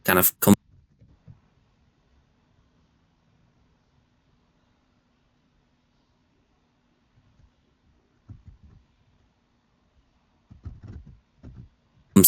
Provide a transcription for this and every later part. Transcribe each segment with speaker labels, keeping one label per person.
Speaker 1: kind of comes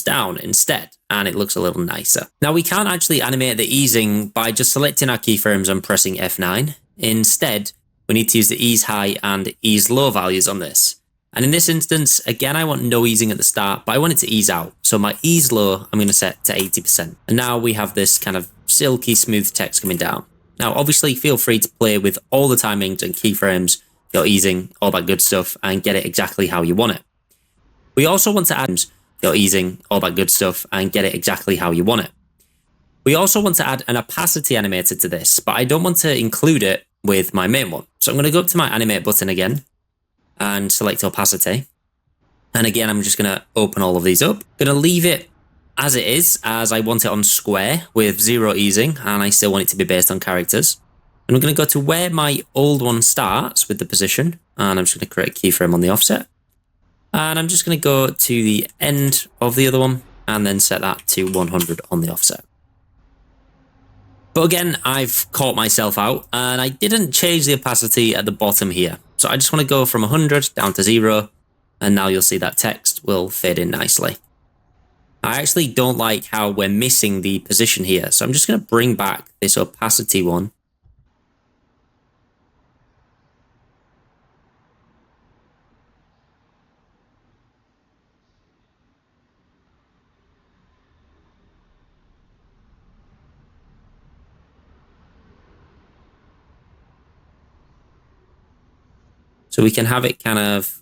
Speaker 1: down instead, and it looks a little nicer. Now we can't actually animate the easing by just selecting our keyframes and pressing F9. Instead, we need to use the ease high and ease low values on this. And in this instance, again, I want no easing at the start, but I want it to ease out. So my ease low, I'm going to set to 80%. And now we have this kind of silky smooth text coming down. Now, obviously, feel free to play with all the timings and keyframes, your easing, all that good stuff, and get it exactly how you want it. We also want to add your easing, all that good stuff, and get it exactly how you want it. We also want to add an opacity animator to this, but I don't want to include it with my main one. So I'm going to go up to my animate button again and select opacity. And again, I'm just going to open all of these up. I'm going to leave it as it is, as I want it on square with 0 easing, and I still want it to be based on characters. And I'm going to go to where my old one starts with the position, and I'm just going to create a keyframe on the offset. And I'm just going to go to the end of the other one and then set that to 100 on the offset. But again, I've caught myself out and I didn't change the opacity at the bottom here. So I just want to go from 100 down to 0. And now you'll see that text will fade in nicely. I actually don't like how we're missing the position here. So I'm just going to bring back this opacity one. So we can have it kind of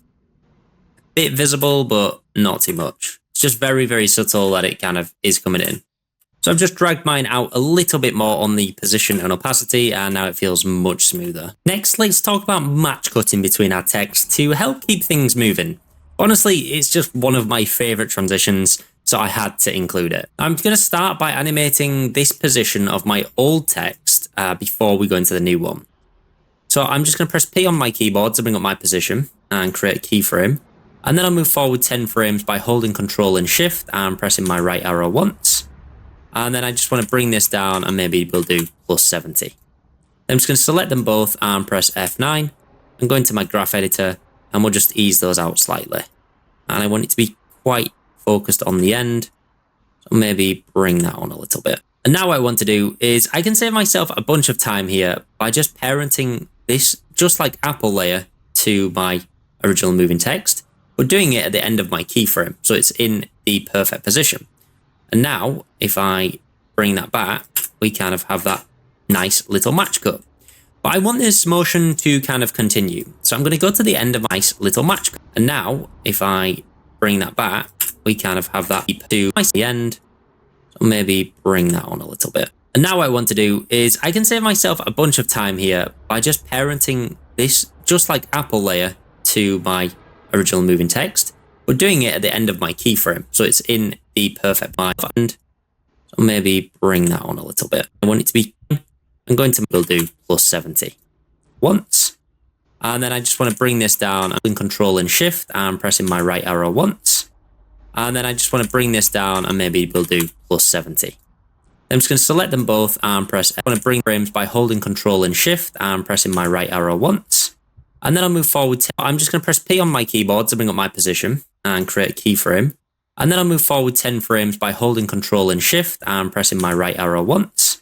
Speaker 1: a bit visible, but not too much. It's just very, very subtle that it kind of is coming in. So I've just dragged mine out a little bit more on the position and opacity, and now it feels much smoother. Next, let's talk about match cutting between our text to help keep things moving. Honestly, it's just one of my favorite transitions, so I had to include it. I'm going to start by animating this position of my old text before we go into the new one. So I'm just going to press P on my keyboard to bring up my position and create a keyframe. And then I'll move forward 10 frames by holding Control and Shift and pressing my right arrow once. And then I just want to bring this down and maybe we'll do plus 70. Then I'm just going to select them both and press F9 and go into my graph editor and we'll just ease those out slightly. And I want it to be quite focused on the end. So maybe bring that on a little bit. And now what I want to do is I can save myself a bunch of time here by just parenting this just like Apple layer to my original moving text, but doing it at the end of my keyframe. So it's in the perfect position. And now if I bring that back, we kind of have that nice little match cut. But I want this motion to kind of continue. So I'm going to go to the end of my nice little match cut. And now if I bring that back, we kind of have that to the end. So maybe bring that on a little bit. And now what I want to do is I can save myself a bunch of time here by just parenting this just like Apple layer to my original moving text, but doing it at the end of my keyframe. So it's in the perfect end. So maybe bring that on a little bit. I want it to be, I'm going to we'll do plus 70 once. And then I just want to bring this down and Control and Shift and pressing my right arrow once. And then I just want to bring this down and maybe we'll do plus 70. I'm just going to select them both and press. I want to bring frames by holding Control and Shift and pressing my right arrow once. And then I'll move forward. I'm just going to press P on my keyboard to bring up my position and create a keyframe. And then I'll move forward 10 frames by holding Control and Shift and pressing my right arrow once.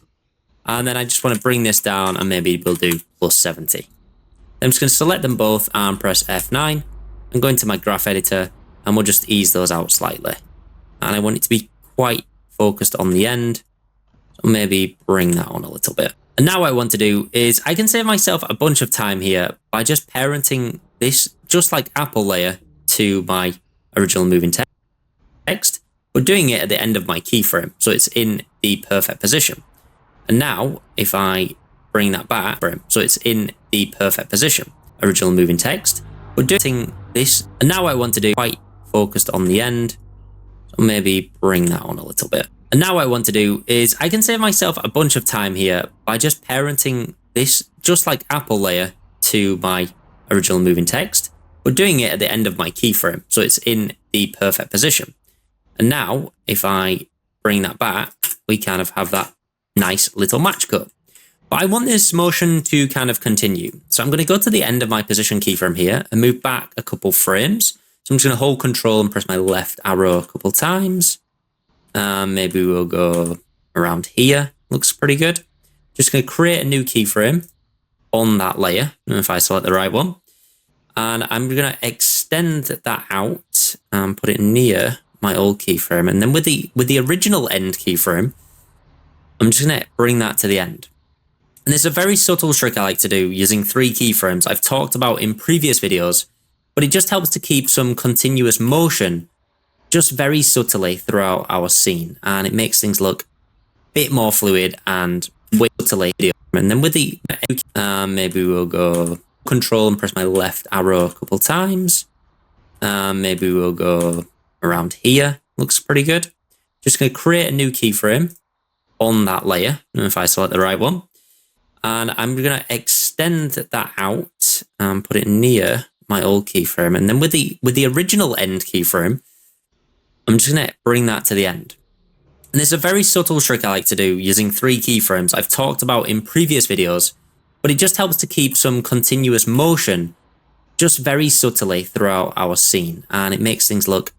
Speaker 1: And then I just want to bring this down and maybe we'll do plus 70. I'm just going to select them both and press F9 and go into my graph editor and we'll just ease those out slightly. And I want it to be quite focused on the end. So maybe bring that on a little bit. And now what I want to do is I can save myself a bunch of time here by just parenting this just like Apple layer to my original moving text, but doing it at the end of my keyframe. So it's in the perfect position. And now if I bring that back, so it's in the perfect position, original moving text, but doing this. And now what I want to do quite focused on the end. So maybe bring that on a little bit. And now what I want to do is I can save myself a bunch of time here by just parenting this just like Apple layer to my original moving text, but doing it at the end of my keyframe. So it's in the perfect position. And now if I bring that back, we kind of have that nice little match cut. But I want this motion to kind of continue. So I'm going to go to the end of my position keyframe here and move back a couple frames. So I'm just going to hold Control and press my left arrow a couple times. Maybe we'll go around here. Looks pretty good. Just going to create a new keyframe on that layer, if I select the right one. And I'm going to extend that out and put it near my old keyframe. And then with the original end keyframe, I'm just going to bring that to the end. And there's a very subtle trick I like to do using 3 keyframes I've talked about in previous videos, but it just helps to keep some continuous motion just very subtly throughout our scene. And it makes things look a bit more fluid and way subtly. And then with the, maybe we'll go Control and press my left arrow a couple times. Maybe we'll go around here. Looks pretty good. Just going to create a new keyframe on that layer, if I select the right one. And I'm going to extend that out and put it near my old keyframe. And then with the original end keyframe, I'm just going to bring that to the end. And there's a very subtle trick I like to do using 3 keyframes I've talked about in previous videos, but it just helps to keep some continuous motion just very subtly throughout our scene. And it makes things look a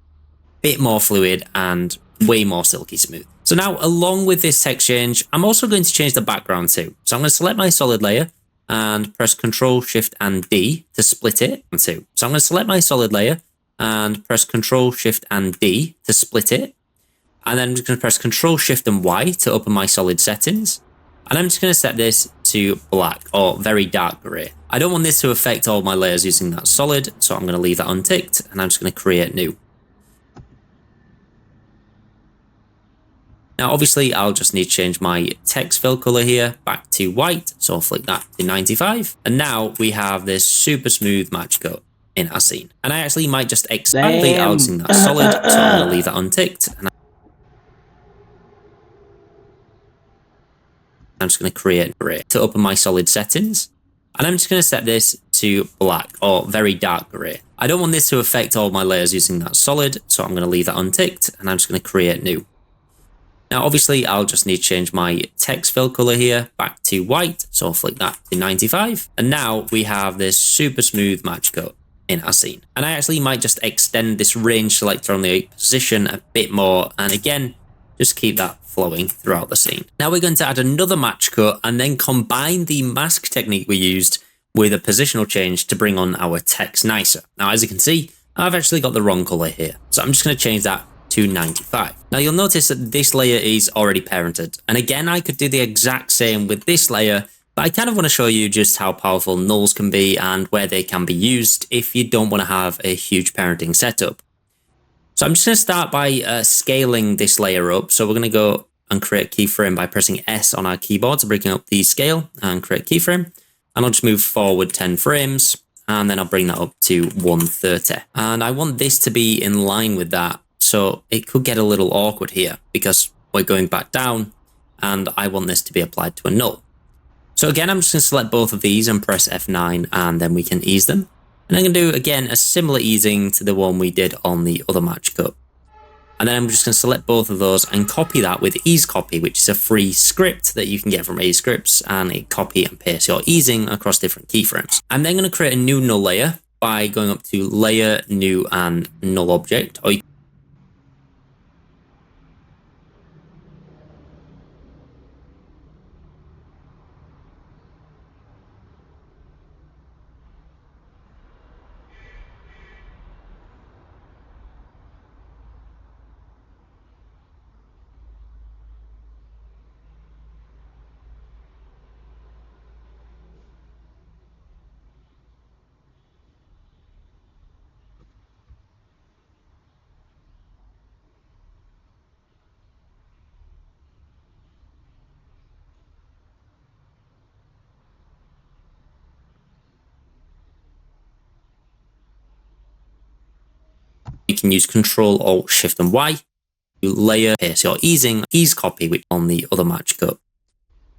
Speaker 1: bit more fluid and way more silky smooth. So now, along with this text change, I'm also going to change the background too. So I'm going to select my solid layer and press Control, Shift, and D to split it too. So I'm going to select my solid layer and press Control, Shift, and D to split it. And then I'm just going to press Control, Shift, and Y to open my solid settings. And I'm just going to set this to black or very dark gray. I don't want this to affect all my layers using that solid, so I'm going to leave that unticked, and I'm just going to create new. Now, obviously, I'll just need to change my text fill color here back to white. So I'll flick that to 95. And now we have this super smooth match cut in our scene. And I actually might just expand the out using that solid. So I'm going to leave that unticked. And I'm just going to create gray to open my solid settings. And I'm just going to set this to black or very dark gray. I don't want this to affect all my layers using that solid. So I'm going to leave that unticked. And I'm just going to create new. Now, obviously, I'll just need to change my text fill color here back to white. So I'll flick that to 95. And now we have this super smooth match cut in our scene. And I actually might just extend this range selector on the position a bit more. And again, just keep that flowing throughout the scene. Now we're going to add another match cut and then combine the mask technique we used with a positional change to bring on our text nicer. Now, as you can see, I've actually got the wrong color here. So I'm just going to change that to 95. Now you'll notice that this layer is already parented. And again, I could do the exact same with this layer, but I kind of want to show you just how powerful nulls can be and where they can be used if you don't want to have a huge parenting setup. So I'm just going to start by scaling this layer up. So we're going to go and create a keyframe by pressing S on our keyboard to bring up the scale and create a keyframe. And I'll just move forward 10 frames and then I'll bring that up to 130. And I want this to be in line with that. So it could get a little awkward here because we're going back down and I want this to be applied to a null. So again, I'm just going to select both of these and press F9 and then we can ease them. And I'm going to do, again, a similar easing to the one we did on the other match cut. And then I'm just going to select both of those and copy that with Ease Copy, which is a free script that you can get from Ease Scripts, and it copy and paste your easing across different keyframes. I'm then going to create a new null layer by going up to Layer, New, and Null Object. Or you can use Control, Alt, Shift, and Y to layer, paste your easing, Ease Copy, which on the other match cut.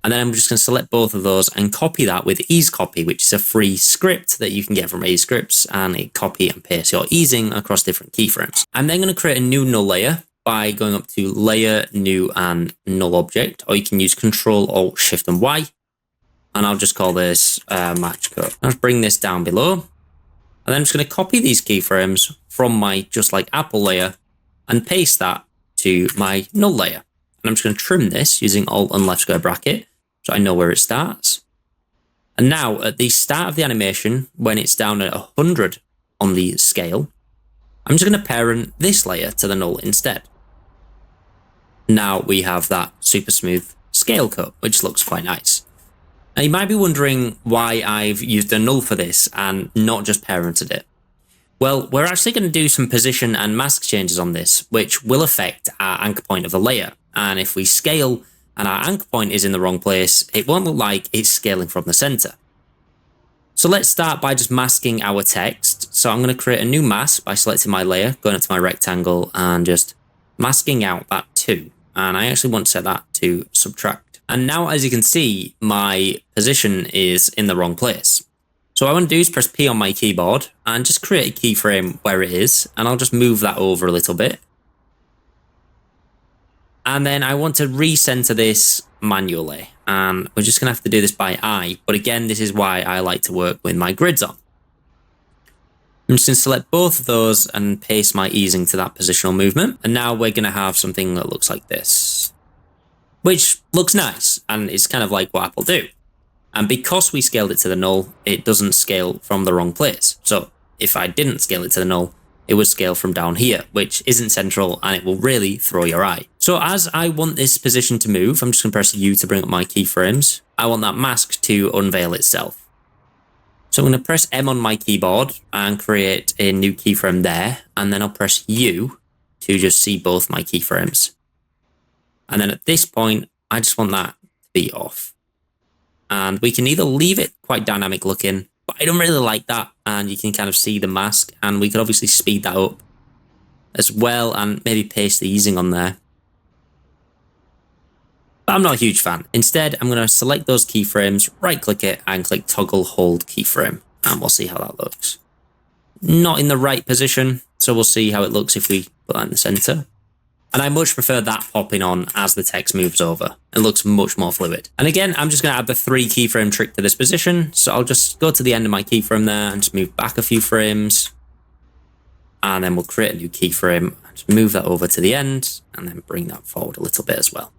Speaker 1: And then I'm just going to select both of those and copy that with Ease Copy, which is a free script that you can get from Ease Scripts, and it copy and paste your easing across different keyframes. I'm then going to create a new null layer by going up to Layer, New, and Null Object, or you can use Control, Alt, Shift, and Y. And I'll just call this match cut. I'll just bring this down below. And then I'm just going to copy these keyframes from my Just Like Apple layer and paste that to my null layer. And I'm just going to trim this using Alt and left square bracket so I know where it starts. And now at the start of the animation, when it's down at 100 on the scale, I'm just going to parent this layer to the null instead. Now we have that super smooth scale cut, which looks quite nice. Now you might be wondering why I've used a null for this and not just parented it. Well, we're actually going to do some position and mask changes on this, which will affect our anchor point of the layer. And if we scale and our anchor point is in the wrong place, it won't look like it's scaling from the center. So let's start by just masking our text. So I'm going to create a new mask by selecting my layer, going up to my rectangle and just masking out that 2. And I actually want to set that to subtract. And now, as you can see, my position is in the wrong place. So what I want to do is press P on my keyboard and just create a keyframe where it is. And I'll just move that over a little bit. And then I want to recenter this manually. And we're just going to have to do this by eye. But again, this is why I like to work with my grids on. I'm just going to select both of those and paste my easing to that positional movement. And now we're going to have something that looks like this, which looks nice. And it's kind of like what Apple do. And because we scaled it to the null, it doesn't scale from the wrong place. So if I didn't scale it to the null, it would scale from down here, which isn't central and it will really throw your eye. So as I want this position to move, I'm just going to press U to bring up my keyframes. I want that mask to unveil itself. So I'm going to press M on my keyboard and create a new keyframe there. And then I'll press U to just see both my keyframes. And then at this point, I just want that to be off. And we can either leave it quite dynamic looking, but I don't really like that. And you can kind of see the mask, and we could obviously speed that up as well and maybe paste the easing on there. But I'm not a huge fan. Instead, I'm going to select those keyframes, right click it and click toggle hold keyframe. And we'll see how that looks. Not in the right position. So we'll see how it looks if we put that in the center. And I much prefer that popping on as the text moves over. It looks much more fluid. And again, I'm just going to add the 3 keyframe trick to this position. So I'll just go to the end of my keyframe there and just move back a few frames. And then we'll create a new keyframe, just move that over to the end, and then bring that forward a little bit as well.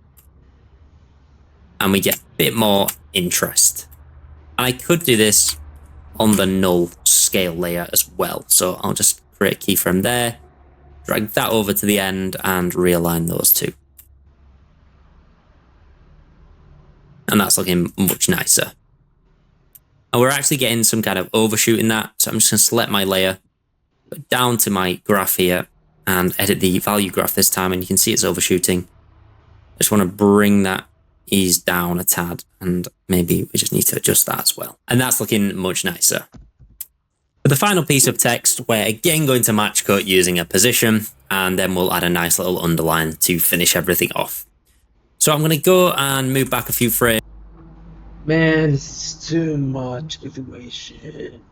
Speaker 1: And we get a bit more interest. And I could do this on the null scale layer as well. So I'll just create a keyframe there, drag that over to the end and realign those two. And that's looking much nicer. And we're actually getting some kind of overshoot in that. So I'm just going to select my layer, go down to my graph here and edit the value graph this time. And you can see it's overshooting. I just want to bring that ease down a tad, and maybe we just need to adjust that as well. And that's looking much nicer. For the final piece of text, we're again going to match cut using a position, and then we'll add a nice little underline to finish everything off. So I'm going to go and move back a few frames.
Speaker 2: Man, this is too much information.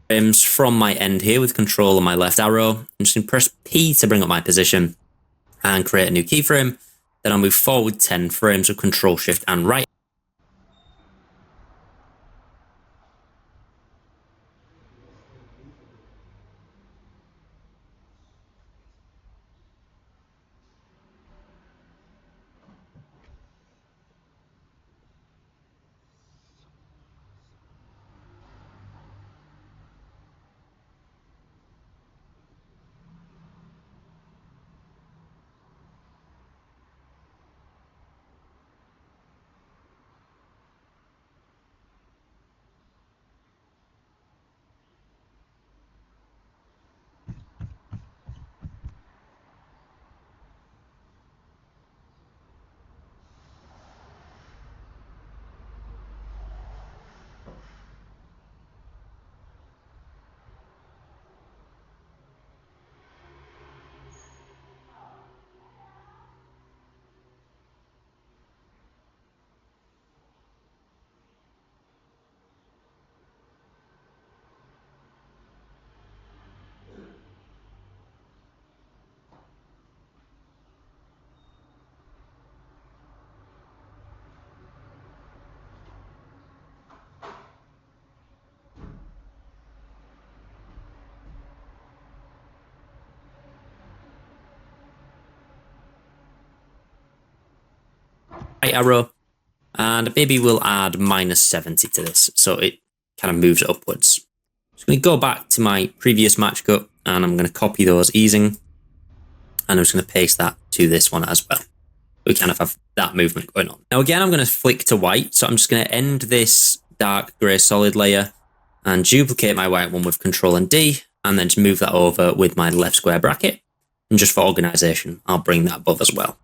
Speaker 1: Frames from my end here with control on my left arrow. I'm just going to press P to bring up my position and create a new keyframe. Then I'll move forward 10 frames with control shift and right. right arrow, and maybe we'll add -70 to this, so it kind of moves upwards. So I'm going to go back to my previous match cut, and I'm going to copy those easing, and I'm just going to paste that to this one as well. We kind of have that movement going on. Now again, I'm going to flick to white, so I'm just going to end this dark grey solid layer and duplicate my white one with Control and D, and then just move that over with my left square bracket. And just for organization, I'll bring that above as well.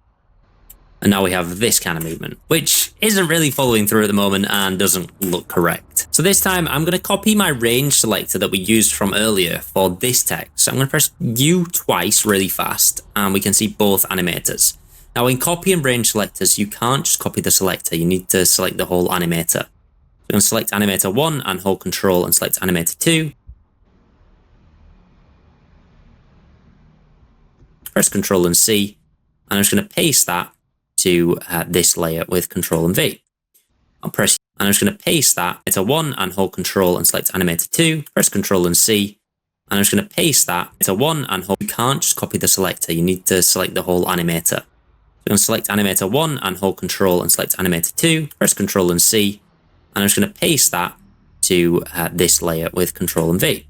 Speaker 1: And now we have this kind of movement, which isn't really following through at the moment and doesn't look correct. So this time I'm going to copy my range selector that we used from earlier for this text. So I'm going to press U twice really fast, and we can see both animators. Now in copying range selectors, you can't just copy the selector, you need to select the whole animator. So I'm going to select animator 1 and hold Control and select animator 2. Press Control and C, and I'm just going to paste that to this layer with Control and V. I'll press, and I'm just going to paste that. It's a 1 and hold Control and select animator 2. Press Control and C, and I'm just going to paste that. It's a 1 and hold. You can't just copy the selector. You need to select the whole animator. So I'm going to select animator 1 and hold Control and select animator 2. Press Control and C, and I'm just going to paste that to this layer with Control and V.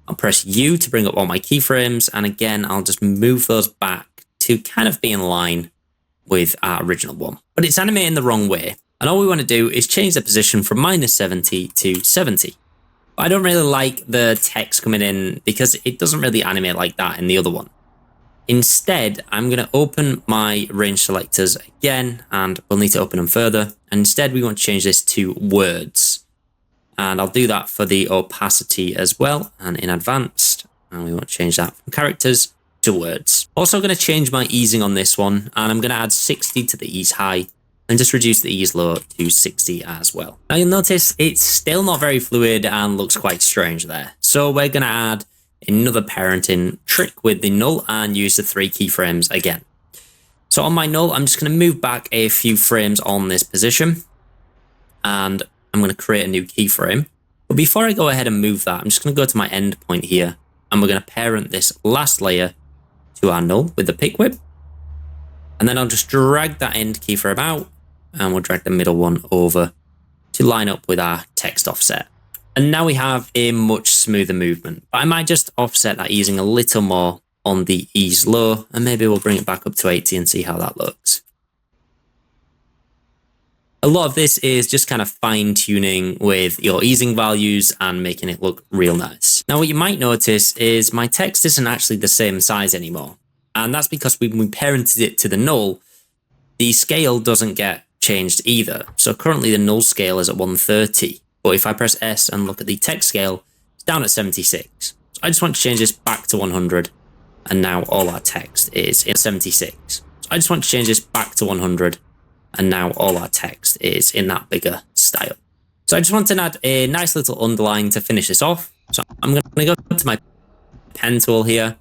Speaker 1: I'll press U to bring up all my keyframes, and again, I'll just move those back to kind of be in line with our original one. But it's animating the wrong way, and all we want to do is change the position from -70 to 70. But I don't really like the text coming in because it doesn't really animate like that in the other one. Instead, I'm going to open my range selectors again, and we'll need to open them further. And instead, we want to change this to words. And I'll do that for the opacity as well, and in advanced. And we want to change that from characters to words. Also going to change my easing on this one, and I'm going to add 60 to the ease high and just reduce the ease low to 60 as well. Now you'll notice it's still not very fluid and looks quite strange there. So we're going to add another parenting trick with the null and use the 3 keyframes again. So on my null, I'm just going to move back a few frames on this position, and I'm going to create a new keyframe. But before I go ahead and move that, I'm just going to go to my end point here, and we're going to parent this last layer to our null with the pick whip. And then I'll just drag that end keyframe out, and we'll drag the middle one over to line up with our text offset. And now we have a much smoother movement. But I might just offset that easing a little more on the ease low, and maybe we'll bring it back up to 80 and see how that looks. A lot of this is just kind of fine tuning with your easing values and making it look real nice. Now, what you might notice is my text isn't actually the same size anymore. And that's because when we parented it to the null, the scale doesn't get changed either. So currently the null scale is at 130. But if I press S and look at the text scale, it's down at 76. So I just want to change this back to 100. And now all our text is in 76. So I just want to change this back to 100. And now all our text is in that bigger style. So I just want to add a nice little underline to finish this off. So I'm going to go to my pen tool here,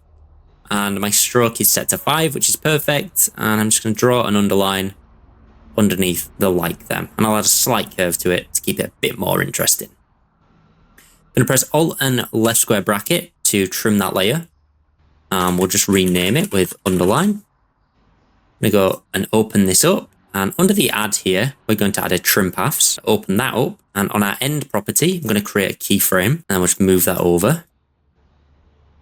Speaker 1: and my stroke is set to 5, which is perfect. And I'm just going to draw an underline underneath the like them. And I'll add a slight curve to it to keep it a bit more interesting. I'm going to press Alt and left square bracket to trim that layer. We'll just rename it with underline. I'm going to go and open this up. And under the add here, we're going to add a trim paths. Open that up, and on our end property, I'm going to create a keyframe, and we'll just move that over.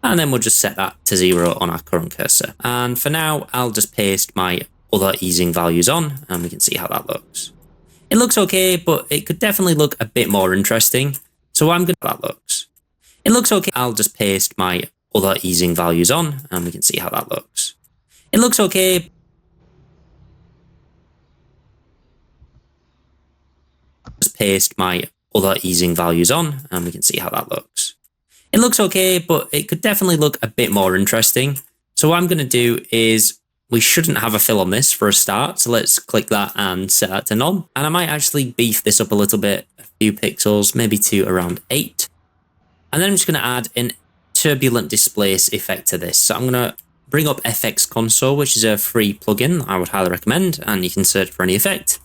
Speaker 1: And then we'll just set that to 0 on our current cursor. And for now, I'll just paste my other easing values on, and we can see how that looks. It looks okay, but it could definitely look a bit more interesting. So I'm going to that looks. It looks okay. I'll just paste my other easing values on, and we can see how that looks. It looks okay. Just paste my other easing values on, and we can see how that looks. It looks okay, but it could definitely look a bit more interesting. So what I'm going to do is, we shouldn't have a fill on this for a start. So let's click that and set that to none. And I might actually beef this up a little bit, a few pixels, maybe to around 8. And then I'm just going to add an turbulent displace effect to this. So I'm going to bring up FX Console, which is a free plugin I would highly recommend, and you can search for any effect.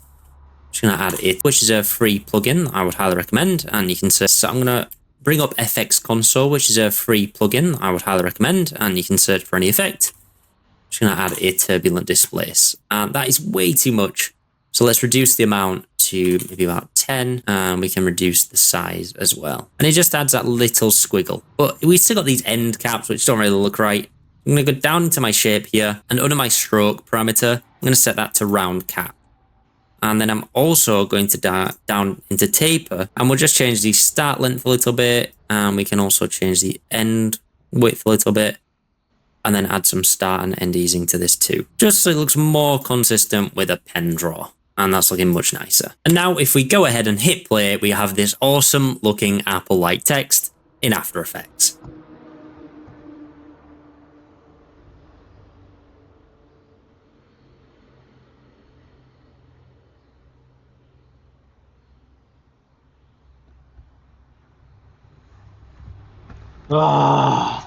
Speaker 1: Just going to add it, which is a free plugin I would highly recommend, and you can search. So I'm going to bring up FX Console, which is a free plugin I would highly recommend, and you can search for any effect. Just going to add a turbulent displace, and that is way too much. So let's reduce the amount to maybe about 10, and we can reduce the size as well. And it just adds that little squiggle. But we still got these end caps, which don't really look right. I'm going to go down into my shape here, and under my stroke parameter, I'm going to set that to round cap. And then I'm also going to down into taper, and we'll just change the start length a little bit, and we can also change the end width a little bit, and then add some start and end easing to this too, just so it looks more consistent with a pen draw. And that's looking much nicer. And now if we go ahead and hit play, we have this awesome looking Apple-like text in After Effects.
Speaker 2: Ah.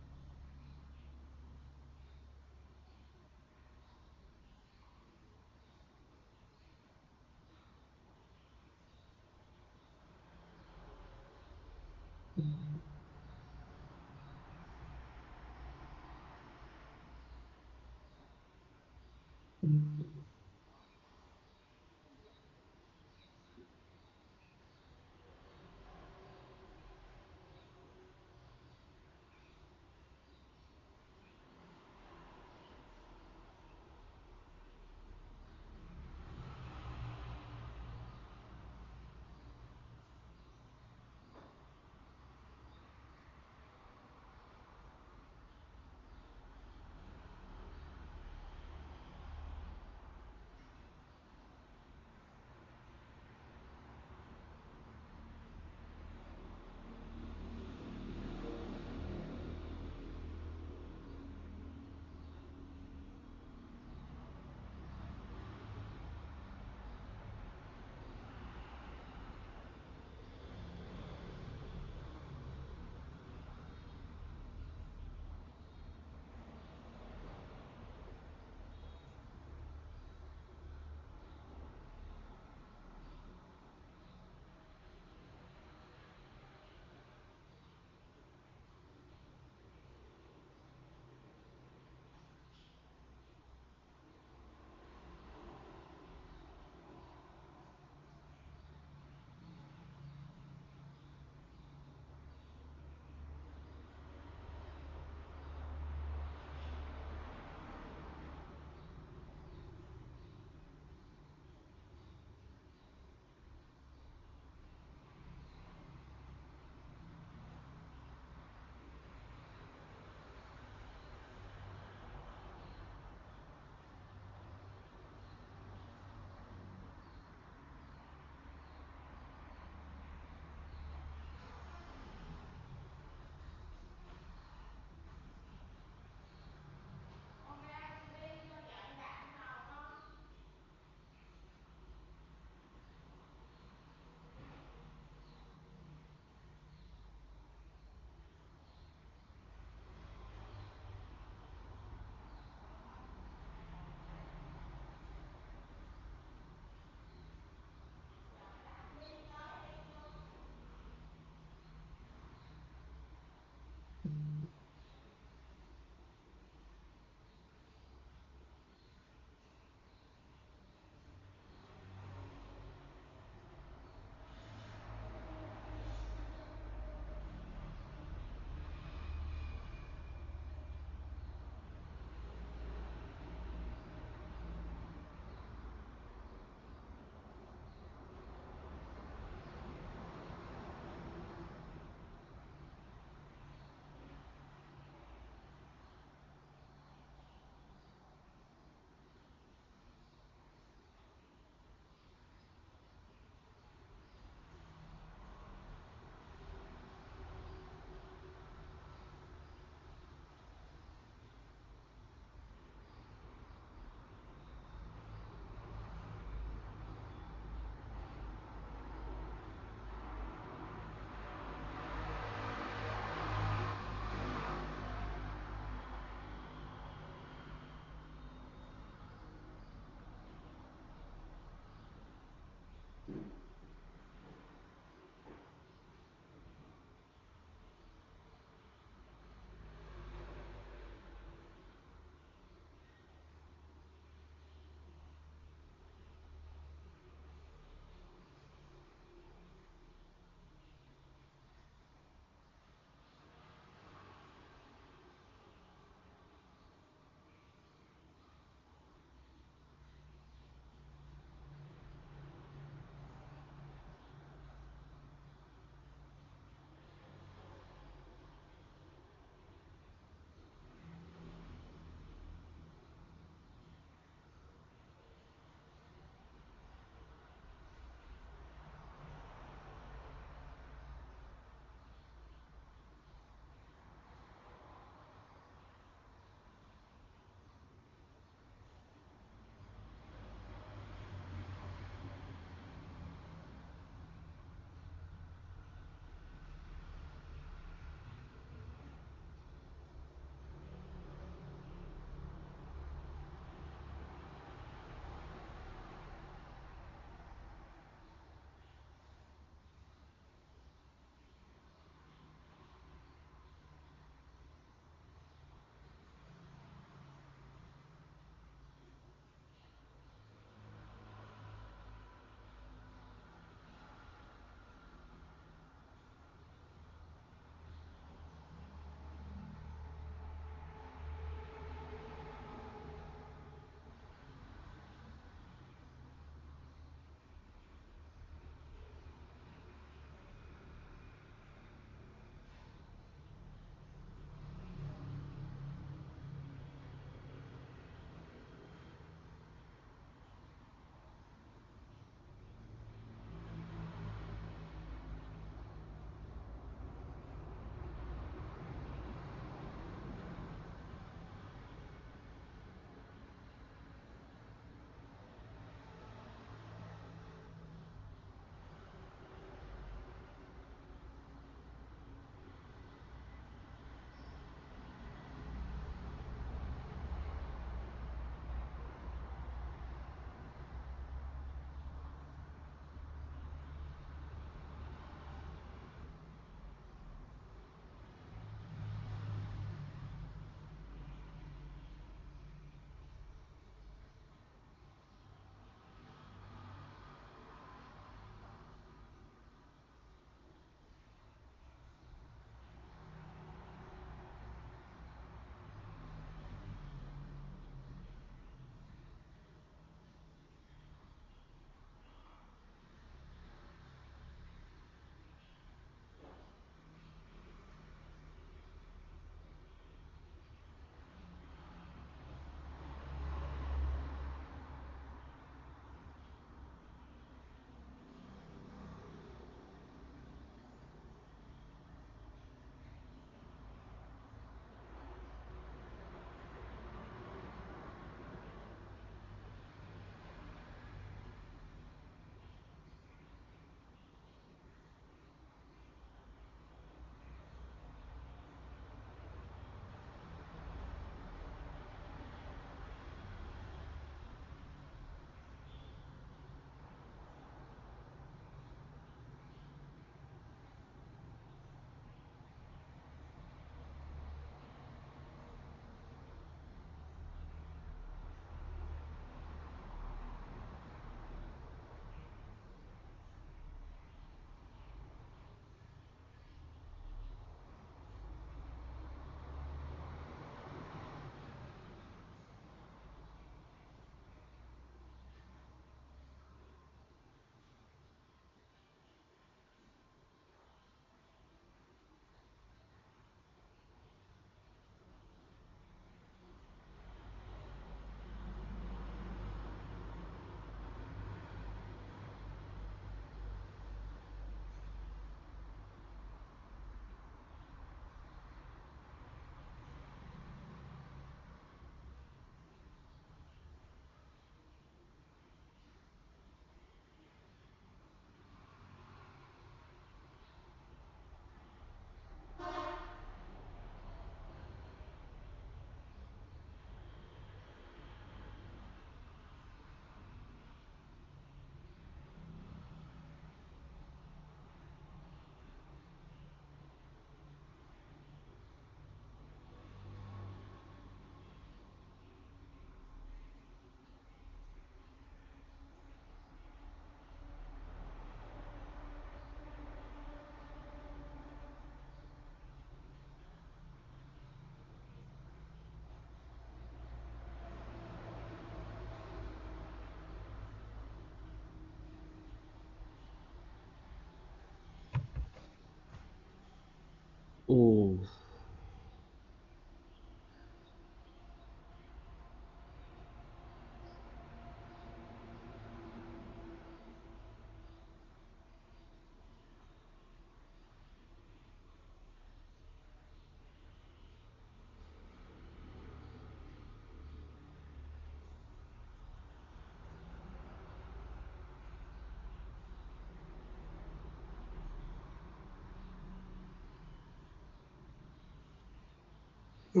Speaker 3: Sao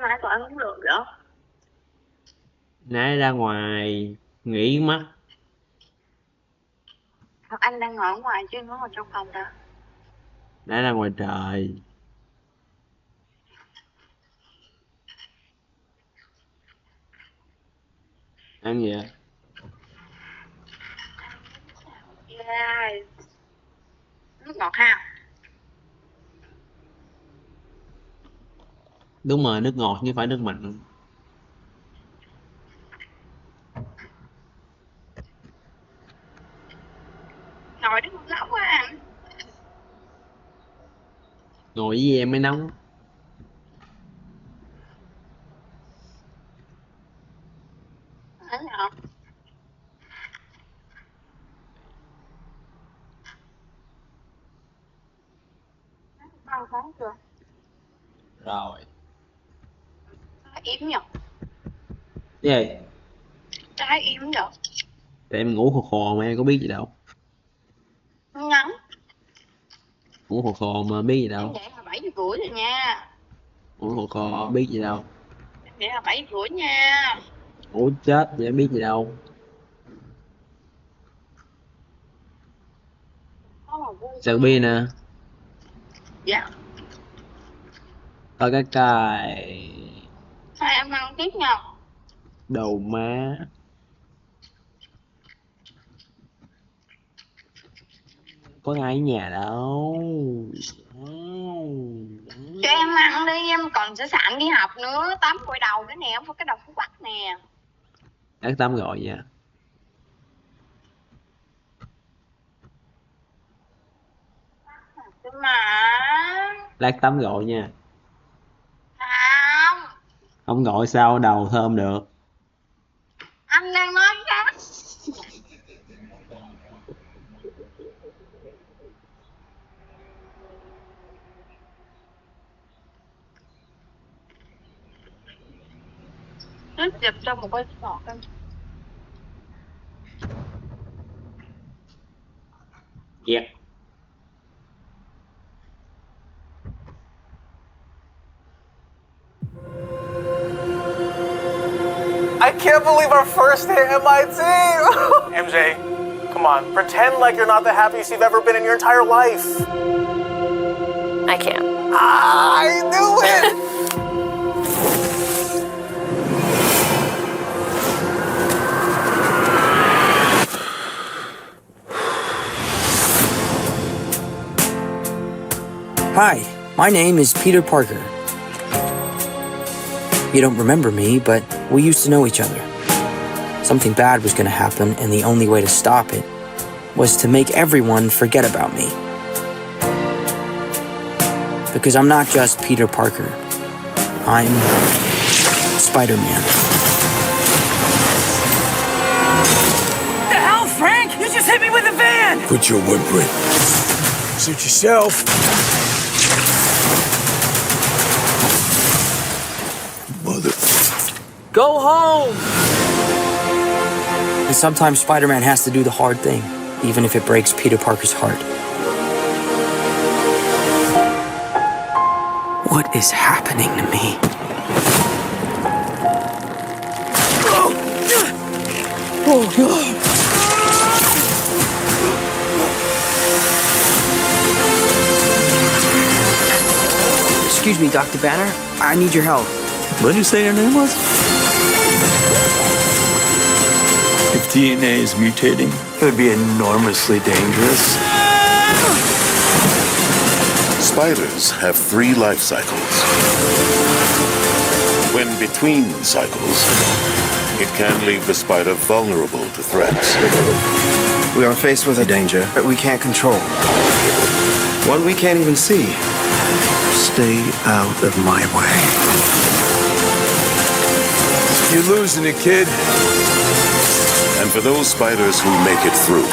Speaker 3: mà tụi anh uống được vậy?
Speaker 2: Nãy ra ngoài nghỉ mắt.
Speaker 3: Hoặc anh đang ngồi ở ngoài chứ nó ngồi trong phòng đâu.
Speaker 2: Nãy ra ngoài trời. Ăn gì vậy?
Speaker 3: Yeah. Nước ngọt ha.
Speaker 2: Đúng rồi, nước ngọt chứ phải nước mặn.
Speaker 3: Ngồi đứng nóng quá anh.
Speaker 2: Ngồi với em mới nóng.
Speaker 3: Thấy không? Ăn sáng chưa?
Speaker 2: Rồi.
Speaker 3: Im nhở.
Speaker 2: Cái gì?
Speaker 3: Trái im nhở.
Speaker 2: Tại em ngủ khò khò mà em có biết gì đâu.
Speaker 3: Ngắn.
Speaker 2: Ngủ khò khò mà biết gì
Speaker 3: Em
Speaker 2: đâu.
Speaker 3: dậy là 7 giờ rưỡi rồi nha.
Speaker 2: Ngủ khò khò biết gì đâu.
Speaker 3: Em dậy là 7 giờ rưỡi nha.
Speaker 2: Ngủ chết vậy em biết gì đâu.
Speaker 3: Có mà vui.
Speaker 2: Sợ bi nè.
Speaker 3: Dạ.
Speaker 2: Coi cái cài.
Speaker 3: Hai em ăn tiếp nha.
Speaker 2: Đầu má. Có ai ở nhà đâu.
Speaker 3: Cho em ăn đi, em còn sẽ sẵn đi học nữa. Tắm gội đầu nữa nè, không có cái đầu phú Bắc nè.
Speaker 2: Lát tắm gọi nha.
Speaker 3: Nhưng mà...
Speaker 2: Lát tắm gọi nha.
Speaker 3: Không.
Speaker 2: Không gọi sao đầu thơm được.
Speaker 3: Anh đang nói khác. Nước dập cho một cái ngọt anh.
Speaker 2: Dẹp.
Speaker 4: I can't believe our first hit MIT! MJ, come on, pretend like you're not the happiest you've ever been in your entire life.
Speaker 5: I can't.
Speaker 4: I knew it!
Speaker 6: Hi, my name is Peter Parker. You don't remember me, but we used to know each other. Something bad was going to happen, and the only way to stop it was to make everyone forget about me. Because I'm not just Peter Parker. I'm Spider-Man.
Speaker 7: The hell, Frank? You just hit me with a van!
Speaker 8: Quit your whimpering. Suit yourself. Mother.
Speaker 7: Go home!
Speaker 6: And sometimes Spider-Man has to do the hard thing, even if it breaks Peter Parker's heart. What is happening to me? Oh, God. Excuse me, Dr. Banner. I need your help.
Speaker 8: What did you say your name was? If DNA is mutating, it would be enormously dangerous.
Speaker 9: Spiders have 3 life cycles. When between cycles, it can leave the spider vulnerable to threats.
Speaker 10: We are faced with a danger that we can't control. One we can't even see. Stay out of my way.
Speaker 8: You're losing it, kid.
Speaker 9: And for those spiders who make it through,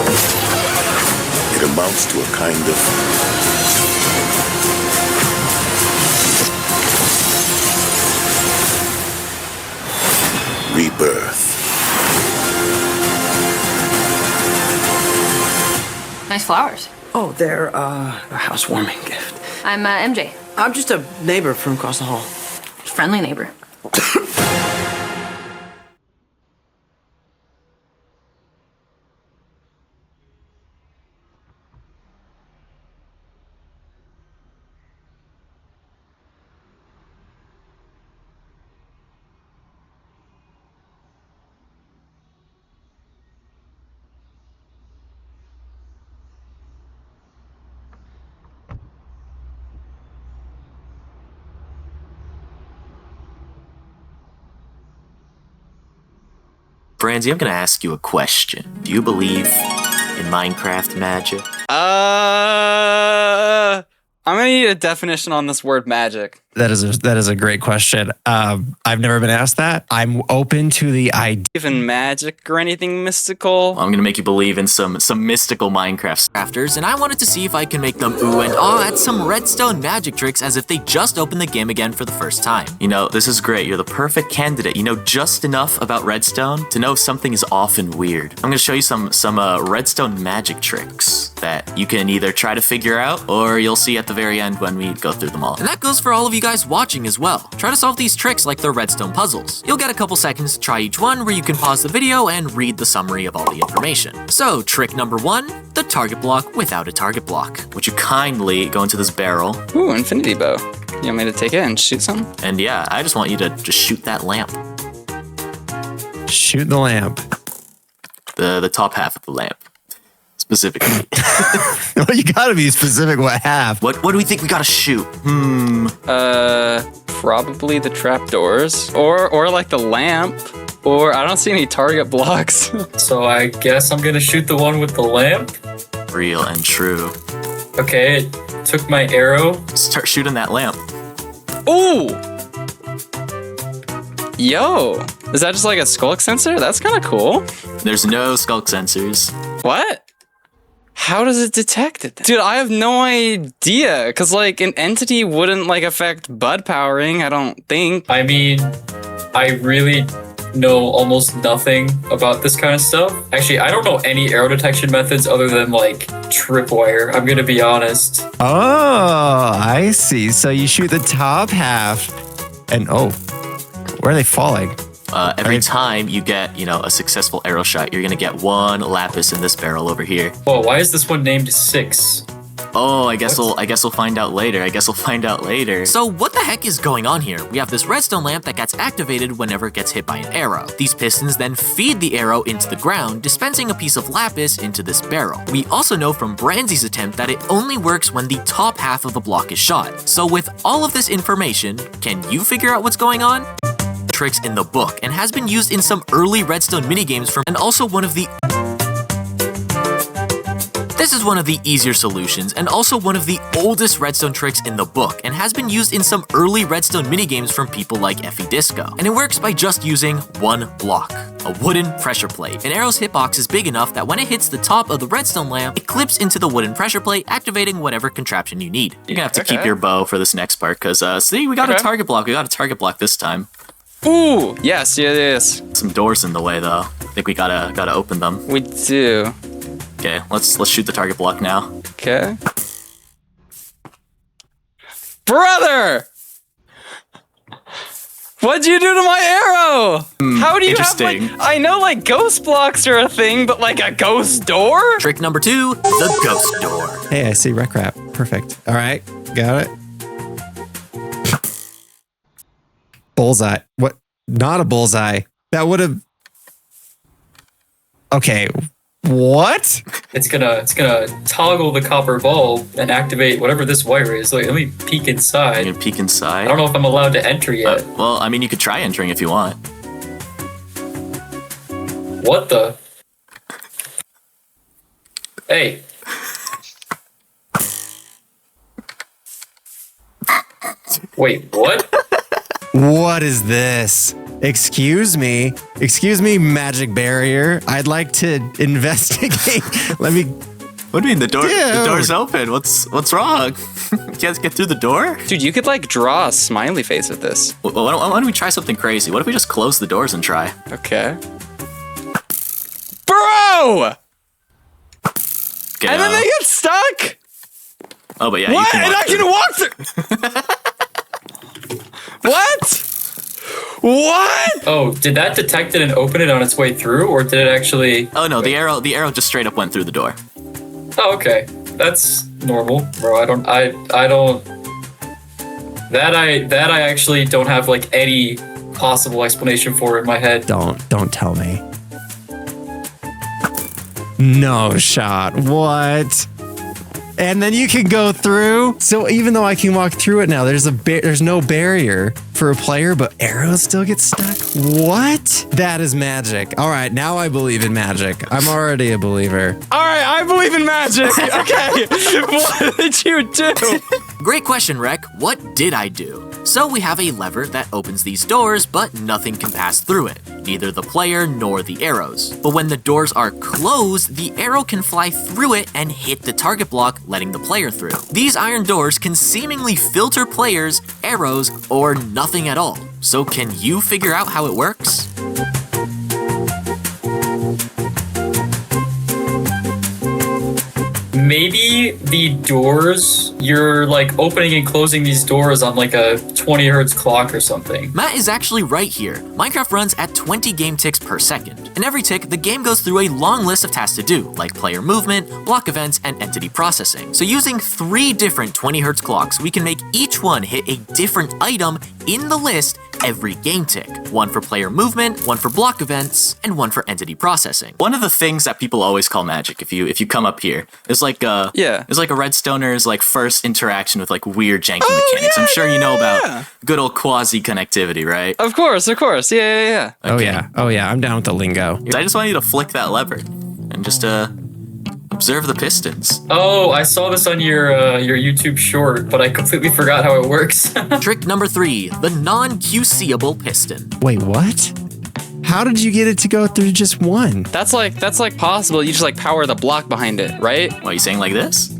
Speaker 9: it amounts to a kind of rebirth.
Speaker 5: Nice flowers.
Speaker 6: Oh, they're a housewarming gift.
Speaker 5: I'm MJ.
Speaker 6: I'm just a neighbor from across the hall.
Speaker 5: Friendly neighbor.
Speaker 11: Franzi, I'm gonna ask you a question. Do you believe in Minecraft magic?
Speaker 12: I'm gonna need a definition on this word magic.
Speaker 13: That is a great question. I've never been asked that. I'm open to the idea.
Speaker 12: Even magic or anything mystical?
Speaker 11: Well, I'm gonna make you believe in some mystical Minecraft crafters, and I wanted to see if I can make them ooh and ah at some redstone magic tricks as if they just opened the game again for the first time. You know, this is great. You're the perfect candidate. You know just enough about redstone to know if something is off and weird. I'm gonna show you some redstone magic tricks that you can either try to figure out or you'll see at the very end when we go through them all. And that goes for all of you guys watching as well. Try to solve these tricks like they're redstone puzzles. You'll get a couple seconds to try each one where you can pause the video and read the summary of all the information. So, trick number 1, the target block without a target block. Would you kindly go into this barrel?
Speaker 12: Ooh, infinity bow. You want me to take it and shoot some?
Speaker 11: And yeah, I just want you to just shoot that lamp.
Speaker 13: Shoot the lamp.
Speaker 11: The top half of the lamp. Specifically.
Speaker 13: Well, you gotta be specific what half.
Speaker 11: What do we think we gotta shoot?
Speaker 12: Probably the trapdoors. Or like the lamp. Or I don't see any target blocks.
Speaker 14: So I guess I'm gonna shoot the one with the lamp.
Speaker 11: Real and true.
Speaker 14: Okay, it took my arrow.
Speaker 11: Start shooting that lamp.
Speaker 12: Ooh! Yo! Is that just like a skulk sensor? That's kind of cool.
Speaker 11: There's no skulk sensors.
Speaker 12: What? How does it detect it? Dude, I have no idea. Cause like an entity wouldn't like affect bud powering, I don't think.
Speaker 14: I mean, I really know almost nothing about this kind of stuff. Actually, I don't know any arrow detection methods other than like tripwire. I'm gonna be honest.
Speaker 13: Oh, I see. So you shoot the top half and oh, where are they falling?
Speaker 11: Every time you get, a successful arrow shot, you're gonna get 1 lapis in this barrel over here.
Speaker 14: Whoa, why is this one named 6?
Speaker 11: Oh, I guess we'll find out later. So what the heck is going on here? We have this redstone lamp that gets activated whenever it gets hit by an arrow. These pistons then feed the arrow into the ground, dispensing a piece of lapis into this barrel. We also know from Branzi's attempt that it only works when the top half of the block is shot. So with all of this information, can you figure out what's going on? Tricks in the book and has been used in some early redstone minigames and also This is one of the easier solutions and also one of the oldest redstone tricks in the book and has been used in some early redstone minigames from people like Effie Disco. And it works by just using 1 block, a wooden pressure plate. An arrow's hitbox is big enough that when it hits the top of the redstone lamp, it clips into the wooden pressure plate, activating whatever contraption you need. You're gonna have to keep your bow for this next part because see, we got a target block. We got a target block this time.
Speaker 12: Ooh, yes.
Speaker 11: Some doors in the way though. I think we gotta open them.
Speaker 12: We do.
Speaker 11: Okay, let's shoot the target block now.
Speaker 12: Okay. Brother! What'd you do to my arrow? How do you have like, I know like ghost blocks are a thing, but like a ghost door?
Speaker 11: Trick number 2, the ghost door.
Speaker 13: Hey, I see rec wrap. Perfect. All right, got it. Bullseye. What? Not a bullseye. That would have. Okay. What?
Speaker 14: It's gonna toggle the copper bulb and activate whatever this wire is. Like, let me peek inside.
Speaker 11: You can peek inside?
Speaker 14: I don't know if I'm allowed to enter yet.
Speaker 11: Well, I mean, you could try entering if you want.
Speaker 14: What the? Hey. Wait, what?
Speaker 13: What is this? Excuse me, magic barrier. I'd like to investigate. Let me
Speaker 11: What do you mean the
Speaker 13: Dude.
Speaker 11: door's open? What's wrong? You can't get through the door?
Speaker 12: Dude, you could like draw a smiley face with this.
Speaker 11: Why don't we try something crazy? What if we just close the doors and try?
Speaker 12: Okay. Bro!
Speaker 11: Okay,
Speaker 12: And then they get stuck?
Speaker 11: Oh, but yeah,
Speaker 12: What?
Speaker 11: you can
Speaker 12: And I
Speaker 11: walk
Speaker 12: can walk through. What? What?
Speaker 14: Oh, did that detect it and open it on its way through, or did it actually?
Speaker 11: Oh no, the arrow just straight up went through the door.
Speaker 14: Oh, okay, that's normal, bro. I don't. That I actually don't have like any possible explanation for in my head.
Speaker 13: Don't tell me. No shot. What? And then you can go through. So even though I can walk through it now, there's no barrier for a player, but arrows still get stuck. What? That is magic. All right, now I believe in magic. I'm already a believer. All right, I believe in magic. Okay, what did you do?
Speaker 11: Great question, Rek. What did I do? So we have a lever that opens these doors, but nothing can pass through it, neither the player nor the arrows. But when the doors are closed, the arrow can fly through it and hit the target block, letting the player through. These iron doors can seemingly filter players, arrows, or nothing at all. So can you figure out how it works?
Speaker 14: Maybe the doors, you're like opening and closing these doors on like a 20 hertz clock or something.
Speaker 11: Matt is actually right here. Minecraft runs at 20 game ticks per second. In every tick, the game goes through a long list of tasks to do, like player movement, block events, and entity processing. So using 3 different 20 hertz clocks, we can make each one hit a different item in the list every game tick. One for player movement, one for block events, and one for entity processing. One of the things that people always call magic, if you come up here, is like a redstoner's like first interaction with like weird janky mechanics. I'm sure you know about good old quasi connectivity, right?
Speaker 12: Of course. Yeah.
Speaker 11: Okay.
Speaker 13: Oh yeah, I'm down with the lingo.
Speaker 11: I just want you to flick that lever and just observe the pistons.
Speaker 14: Oh, I saw this on your YouTube short, but I completely forgot how it works.
Speaker 11: Trick number 3, the non-QCable piston.
Speaker 13: Wait, what? How did you get it to go through just one?
Speaker 12: That's like possible. You just like power the block behind it, right?
Speaker 11: What, are you saying like this?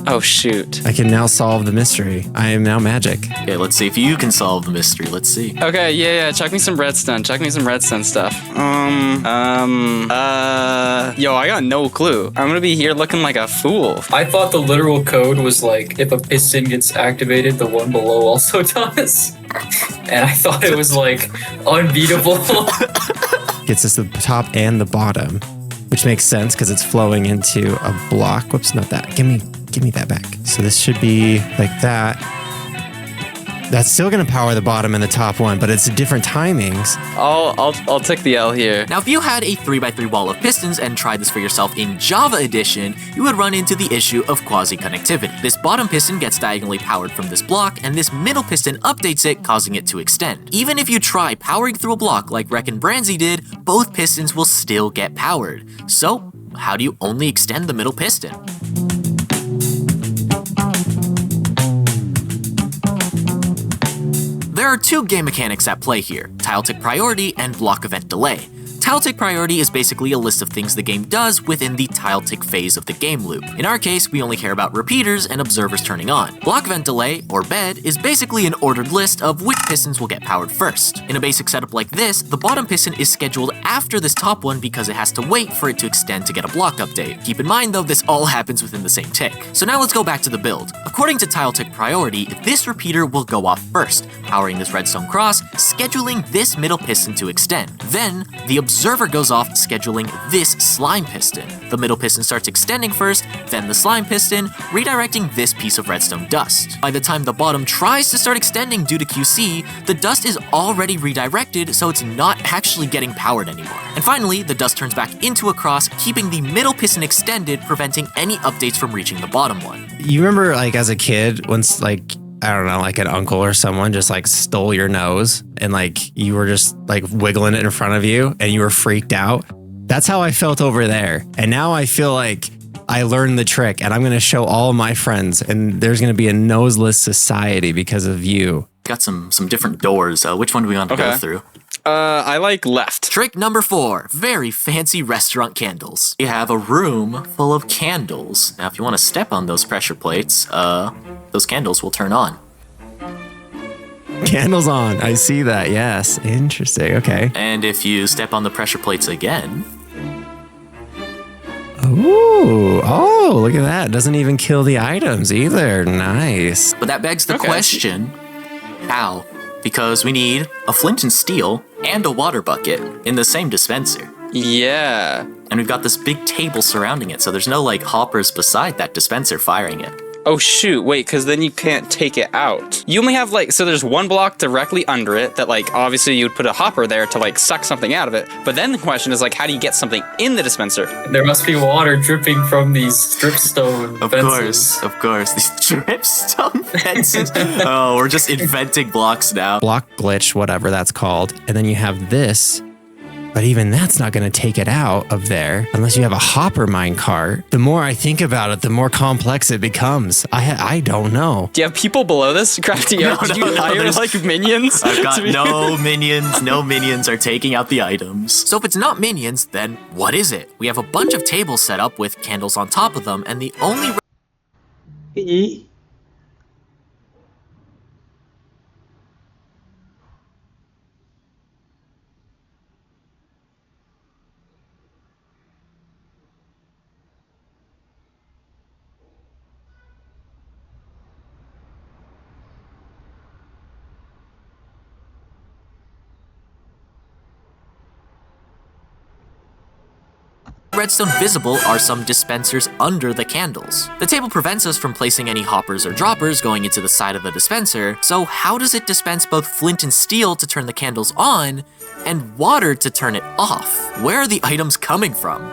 Speaker 12: Oh shoot.
Speaker 13: I can now solve the mystery. I am now magic.
Speaker 11: Okay, let's see if you can solve the mystery. Let's see.
Speaker 12: Okay, yeah. Chuck me some redstone. Stuff. Yo, I got no clue. I'm gonna be here looking like a fool.
Speaker 14: I thought the literal code was like, if a piston gets activated, the one below also does. And I thought it was like unbeatable.
Speaker 13: Gets us the top and the bottom, which makes sense because it's flowing into a block. Whoops, not that. Give me that back. So this should be like that. That's still gonna power the bottom and the top one, but it's different timings.
Speaker 12: I'll take the L here.
Speaker 11: Now, if you had a 3x3 wall of pistons and tried this for yourself in Java Edition, you would run into the issue of quasi-connectivity. This bottom piston gets diagonally powered from this block, and this middle piston updates it, causing it to extend. Even if you try powering through a block like Rek and Branzy did, both pistons will still get powered. So, how do you only extend the middle piston? There are 2 game mechanics at play here, tile tick priority and block event delay. Tile tick priority is basically a list of things the game does within the tile tick phase of the game loop. In our case, we only care about repeaters and observers turning on. Block event delay, or BED, is basically an ordered list of which pistons will get powered first. In a basic setup like this, the bottom piston is scheduled after this top one because it has to wait for it to extend to get a block update. Keep in mind though, this all happens within the same tick. So now let's go back to the build. According to tile tick priority, this repeater will go off first, powering this redstone cross, scheduling this middle piston to extend. Then, the observer goes off, scheduling this slime piston. The middle piston starts extending first, then the slime piston, redirecting this piece of redstone dust. By the time the bottom tries to start extending due to QC, the dust is already redirected, so it's not actually getting powered anymore. And finally, the dust turns back into a cross, keeping the middle piston extended, preventing any updates from reaching the bottom one.
Speaker 13: You remember like as a kid, once like, I don't know, like an uncle or someone just like stole your nose and like you were just like wiggling it in front of you and you were freaked out. That's how I felt over there. And now I feel like I learned the trick and I'm going to show all of my friends and there's going to be a noseless society because of you.
Speaker 11: Got some different doors. Which one do we want to go through?
Speaker 12: I like left.
Speaker 11: Trick number 4, very fancy restaurant candles. You have a room full of candles. Now, if you want to step on those pressure plates, those candles will turn on.
Speaker 13: Candles on. I see that. Yes. Interesting. Okay.
Speaker 11: And if you step on the pressure plates again,
Speaker 13: Ooh. Oh, look at that. Doesn't even kill the items either. Nice.
Speaker 11: but that begs the question, how? Because we need a flint and steel and a water bucket in the same dispenser.
Speaker 12: Yeah.
Speaker 11: And we've got this big table surrounding it, so there's no like hoppers beside that dispenser firing it.
Speaker 12: Oh shoot, wait, because then you can't take it out. You only have like, so there's one block directly under it that like, obviously you'd put a hopper there to like suck something out of it. But then the question is like, how do you get something in the dispenser?
Speaker 14: There must be water dripping from these dripstone
Speaker 11: Of
Speaker 14: fences.
Speaker 11: course, these dripstone fences. Oh, we're just inventing blocks now.
Speaker 13: Block glitch, whatever that's called. And then you have this. But even that's not going to take it out of there unless you have a hopper minecart. The more I think about it, the more complex it becomes. I don't know.
Speaker 12: Do you have people below this, Crafty?
Speaker 11: No,
Speaker 12: Did
Speaker 11: no,
Speaker 12: you
Speaker 11: no,
Speaker 12: hire
Speaker 11: there's-
Speaker 12: like minions?
Speaker 11: I've got
Speaker 12: to be-
Speaker 11: no minions. No minions are taking out the items. So if it's not minions, then what is it? We have a bunch of tables set up with candles on top of them, and the only
Speaker 2: Cái gì?
Speaker 11: redstone visible are some dispensers under the candles. The table prevents us from placing any hoppers or droppers going into the side of the dispenser, so how does it dispense both flint and steel to turn the candles on, and water to turn it off? Where are the items coming from?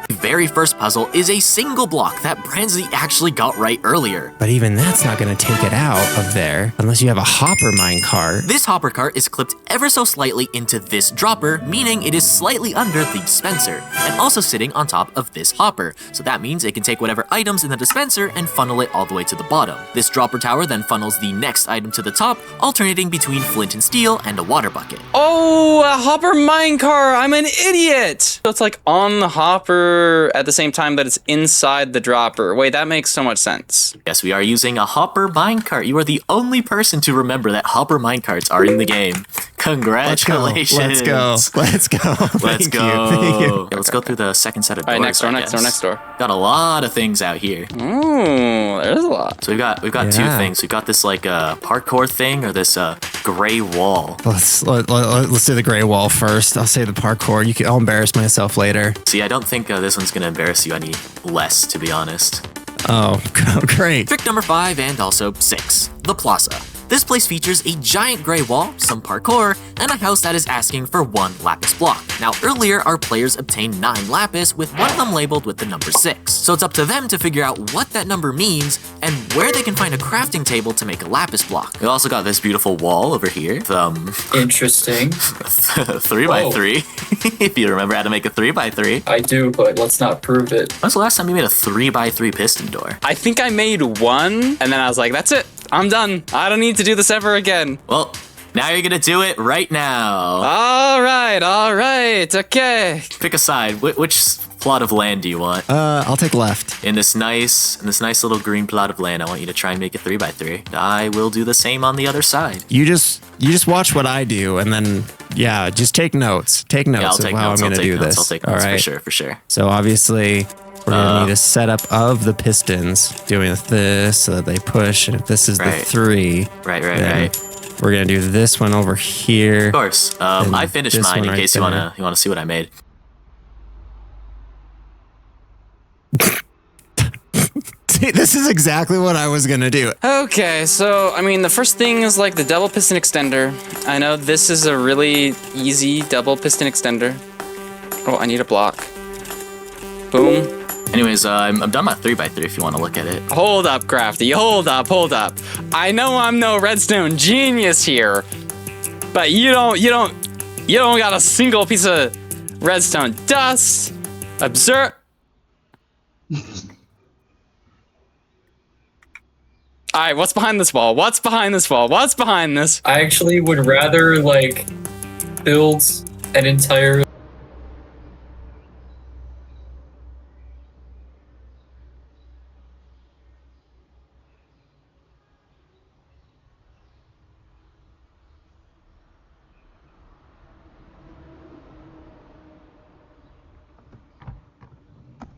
Speaker 11: The very first puzzle is a single block that Bransley actually got right earlier.
Speaker 13: But even that's not going to take it out of there unless you have a hopper minecart.
Speaker 11: This hopper cart is clipped ever so slightly into this dropper, meaning it is slightly under the dispenser, and also sitting on top of this hopper. So that means it can take whatever items in the dispenser and funnel it all the way to the bottom. This dropper tower then funnels the next item to the top, alternating between flint and steel and a water bucket.
Speaker 12: Oh, a hopper minecart! I'm an idiot! So it's like on the hopper at the same time that it's inside the dropper. Wait, that makes so much sense.
Speaker 11: Yes, we are using a hopper minecart. You are the only person to remember that hopper minecarts are in the game. Congratulations.
Speaker 13: Let's go.
Speaker 11: Let's
Speaker 13: Thank
Speaker 11: go.
Speaker 13: you.
Speaker 11: Okay, let's go through the second set of doors.
Speaker 12: All right, next door,
Speaker 11: I
Speaker 12: next door,
Speaker 11: guess.
Speaker 12: next door.
Speaker 11: Got a lot of things out here.
Speaker 12: Ooh, there's a lot.
Speaker 11: So we've got two things. We've got this like parkour thing or this gray wall.
Speaker 13: Let's do the gray wall first. I'll say the parkour. I'll embarrass myself later.
Speaker 11: See, I don't think this one's gonna embarrass you any less, to be honest.
Speaker 13: Oh, great.
Speaker 11: Trick number 5 and also 6, the plaza. This place features a giant gray wall, some parkour, and a house that is asking for 1 lapis block. Now earlier, our players obtained 9 lapis, with one of them labeled with the number 6. So it's up to them to figure out what that number means and where they can find a crafting table to make a lapis block. We also got this beautiful wall over here.
Speaker 14: Interesting.
Speaker 11: 3x3. If you remember how to make a 3x3.
Speaker 14: I do, but let's not prove it.
Speaker 11: When's the last time you made a 3x3 piston door?
Speaker 12: I think I made one, and then I was like, that's it. I'm done. I don't need to do this ever again.
Speaker 11: Well, now you're gonna do it right now.
Speaker 12: All right, okay.
Speaker 11: Pick a side. Which plot of land do you want?
Speaker 13: I'll take left.
Speaker 11: In this nice little green plot of land, I want you to try and make a 3x3. I will do the same on the other side.
Speaker 13: You just watch what I do, and then just take notes. Take notes of how I'm going to do this.
Speaker 11: I'll take
Speaker 13: All
Speaker 11: notes
Speaker 13: right,
Speaker 11: for sure.
Speaker 13: So obviously, we're going to need a setup of the pistons, doing this so that they push, and if this is the 3,
Speaker 11: right.
Speaker 13: We're going to do this one over here.
Speaker 11: Of course. I finished
Speaker 13: this
Speaker 11: mine
Speaker 13: one
Speaker 11: in
Speaker 13: right
Speaker 11: case you
Speaker 13: there.
Speaker 11: wanna see what I made.
Speaker 13: See, this is exactly what I was going to do.
Speaker 12: Okay, so, I mean, the first thing is like the double piston extender. I know this is a really easy double piston extender. Oh, I need a block. Boom.
Speaker 11: Anyways, I'm done my 3x3 if you want to look at it.
Speaker 12: Hold up, Crafty. Hold up. I know I'm no redstone genius here, but you don't got a single piece of redstone dust. Observe. All right, what's behind this wall? What's behind this wall? What's behind this?
Speaker 14: I actually would rather like build an entire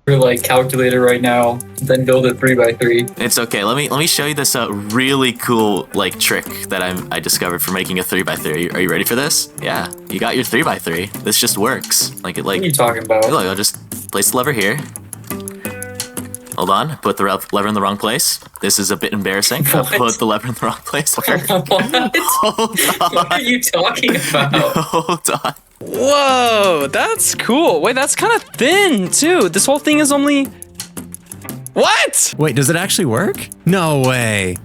Speaker 14: like calculator right now, then build it 3x3.
Speaker 11: It's okay. Let me show you this really cool like trick that I discovered for making a 3x3. Are you ready for this? Yeah, you got your 3x3. This just works. Like
Speaker 14: What are you talking about?
Speaker 11: Look, I'll just place the lever here. Hold on, put the lever in the wrong place. This is a bit embarrassing. I'll put the lever in the wrong place.
Speaker 14: What? What are you talking about?
Speaker 11: Hold on.
Speaker 12: Whoa, that's cool. Wait, that's kind of thin too. This whole thing is only... What?
Speaker 13: Wait, does it actually work? No way.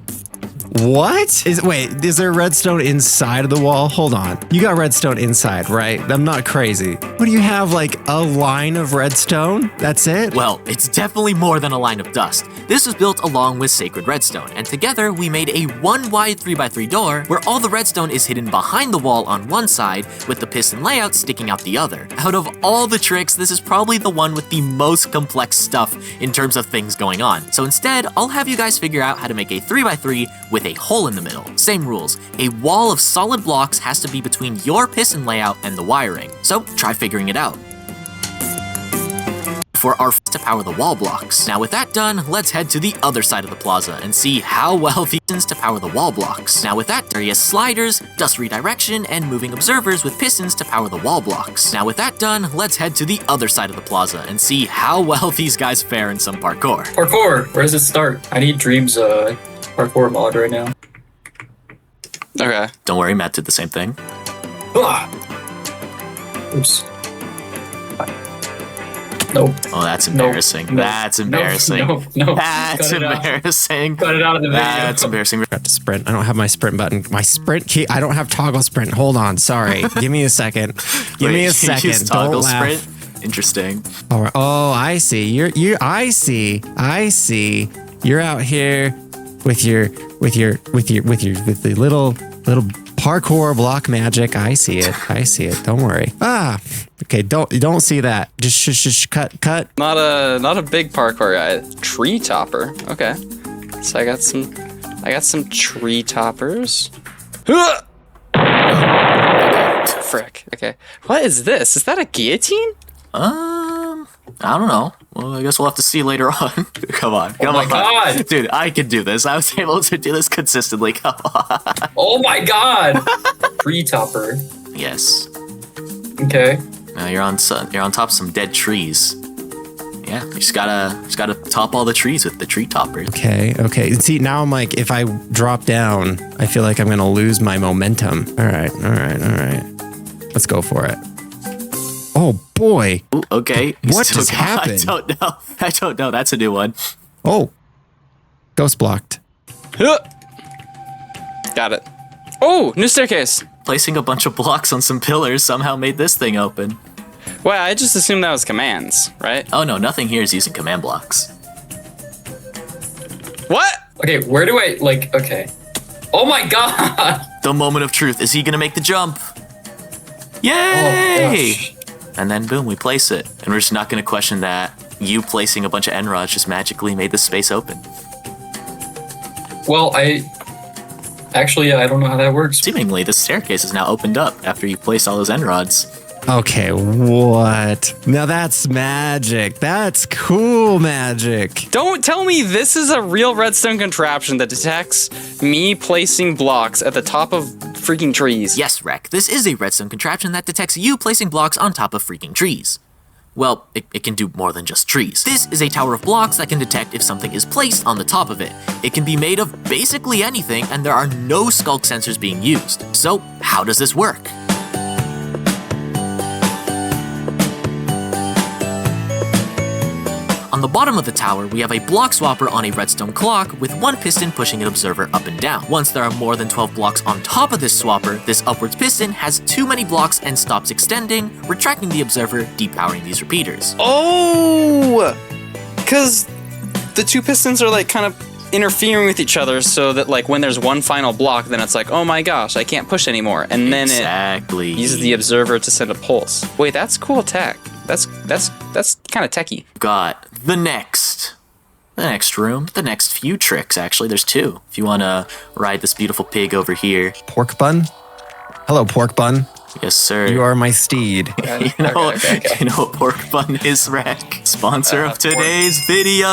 Speaker 13: What? Wait, is there redstone inside of the wall? Hold on. You got redstone inside, right? I'm not crazy. What do you have, like a line of redstone? That's it?
Speaker 11: Well, it's definitely more than a line of dust. This was built along with sacred redstone, and together we made a one wide 3x3 door where all the redstone is hidden behind the wall on one side with the piston layout sticking out the other. Out of all the tricks, this is probably the one with the most complex stuff in terms of things going on. So instead, I'll have you guys figure out how to make a 3x3 with a hole in the middle. Same rules. A wall of solid blocks has to be between your piston layout and the wiring. So try figuring it out. For our to power the wall blocks. Now with that done, let's head to the other side of the plaza and see how well the pistons to power the wall blocks. Now with that, there is sliders, dust redirection, and moving observers with pistons to power the wall blocks. Now with that done, let's head to the other side of the plaza and see how well these guys fare in some parkour.
Speaker 14: Parkour, where does it start? I need Dream's parkour mod right now.
Speaker 12: Okay.
Speaker 11: Don't worry, Matt did the same thing.
Speaker 14: Oops. Nope.
Speaker 11: Oh, that's embarrassing.
Speaker 14: Nope.
Speaker 11: That's embarrassing.
Speaker 14: No.
Speaker 11: That's embarrassing.
Speaker 14: Cut it out of the video.
Speaker 11: That's embarrassing.
Speaker 13: I have to sprint. I don't have my sprint button. My sprint key. I don't have toggle sprint. Hold on. Sorry. Give me a second. Give me a second.
Speaker 11: Use toggle
Speaker 13: Don't laugh.
Speaker 11: sprint. Interesting.
Speaker 13: All right. Oh, I see. I see. You're out here with the little parkour block magic. I see it. Don't worry. Okay. Don't see that. Just cut.
Speaker 12: Not a big parkour guy. Tree topper. Okay. So I got some tree toppers. Frick. Okay. What is this? Is that a guillotine?
Speaker 11: I don't know. Well, I guess we'll have to see later on. Come on.
Speaker 14: Oh my god!
Speaker 11: Dude, I can do this. I was able to do this consistently. Come on.
Speaker 14: Oh my god! Tree topper.
Speaker 11: Yes.
Speaker 14: Okay.
Speaker 11: Now you're on top of some dead trees. Yeah, you just gotta top all the trees with the tree topper.
Speaker 13: Okay. See, now I'm like, if I drop down, I feel like I'm gonna lose my momentum. All right. Let's go for it. Oh boy.
Speaker 11: Ooh, okay.
Speaker 13: What just happened?
Speaker 11: I don't know. That's a new one.
Speaker 13: Oh. Ghost blocked.
Speaker 12: Got it. Oh, new staircase.
Speaker 11: Placing a bunch of blocks on some pillars somehow made this thing open.
Speaker 12: Well, I just assumed that was commands, right?
Speaker 11: Oh no, nothing here is using command blocks.
Speaker 12: What?
Speaker 14: Okay, where do I, okay. Oh my god!
Speaker 11: The moment of truth. Is he gonna make the jump? Yay!
Speaker 14: Oh, gosh.
Speaker 11: And then boom, we place it. And we're just not gonna question that you placing a bunch of end rods just magically made the space open.
Speaker 14: Well, I don't know how that works.
Speaker 11: Seemingly, the staircase is now opened up after you place all those end rods.
Speaker 13: Okay, what? Now that's magic. That's cool magic.
Speaker 12: Don't tell me this is a real redstone contraption that detects me placing blocks at the top of freaking trees.
Speaker 11: Yes, Rek, this is a redstone contraption that detects you placing blocks on top of freaking trees. Well, it can do more than just trees. This is a tower of blocks that can detect if something is placed on the top of it. It can be made of basically anything, and there are no skulk sensors being used. So, how does this work? On the bottom of the tower, we have a block swapper on a redstone clock with one piston pushing an observer up and down. Once there are more than 12 blocks on top of this swapper, this upwards piston has too many blocks and stops extending, retracting the observer, depowering these repeaters.
Speaker 12: Oh! Because the two pistons are like kind of interfering with each other so that like when there's one final block, then it's like, oh my gosh, I can't push anymore. And then it uses the observer to send a pulse. Wait, that's cool tech. That's kind of techie.
Speaker 11: Got the next room, the next few tricks actually. There's two. If you want to ride this beautiful pig over here.
Speaker 13: Pork bun? Hello, pork bun.
Speaker 11: Yes, sir.
Speaker 13: You are my steed.
Speaker 11: You know what pork bun is, Rek? Sponsor of today's video.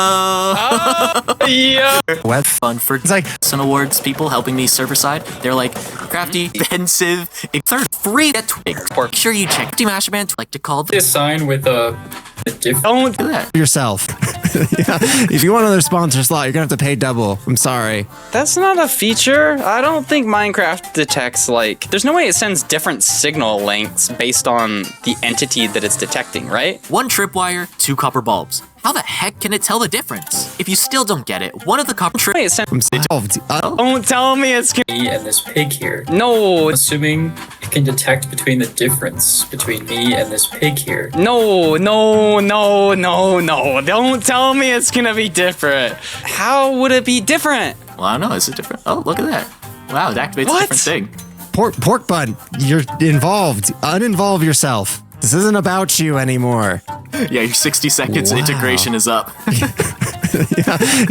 Speaker 12: Yeah.
Speaker 13: What?
Speaker 11: Fun for
Speaker 13: It's like
Speaker 11: some awards people helping me server side. They're like crafty, expensive, third free. Get pork. Sure you check Team Ashman like to call
Speaker 14: This sign with a different.
Speaker 11: Don't do that
Speaker 13: yourself. Yeah. If you want another sponsor slot, you're gonna have to pay double. I'm sorry.
Speaker 12: That's not a feature. I don't think Minecraft detects like. There's no way it sends different signal lengths based on the entity that it's detecting, right?
Speaker 11: 1 tripwire, 2 copper bulbs. How the heck can it tell the difference? If you still don't get it, one of the copper
Speaker 12: Don't tell me it's
Speaker 14: Me and this pig here.
Speaker 12: No.
Speaker 14: Assuming it can detect between the difference between me and this pig here.
Speaker 12: No. Don't tell me it's gonna be different. How would it be different?
Speaker 11: Well, I don't know. Is it different? Oh, look at that. Wow, it activates a different thing.
Speaker 13: Pork bun, you're involved. Uninvolve yourself. This isn't about you anymore.
Speaker 11: Yeah, your 60 seconds integration is up.
Speaker 13: Yeah.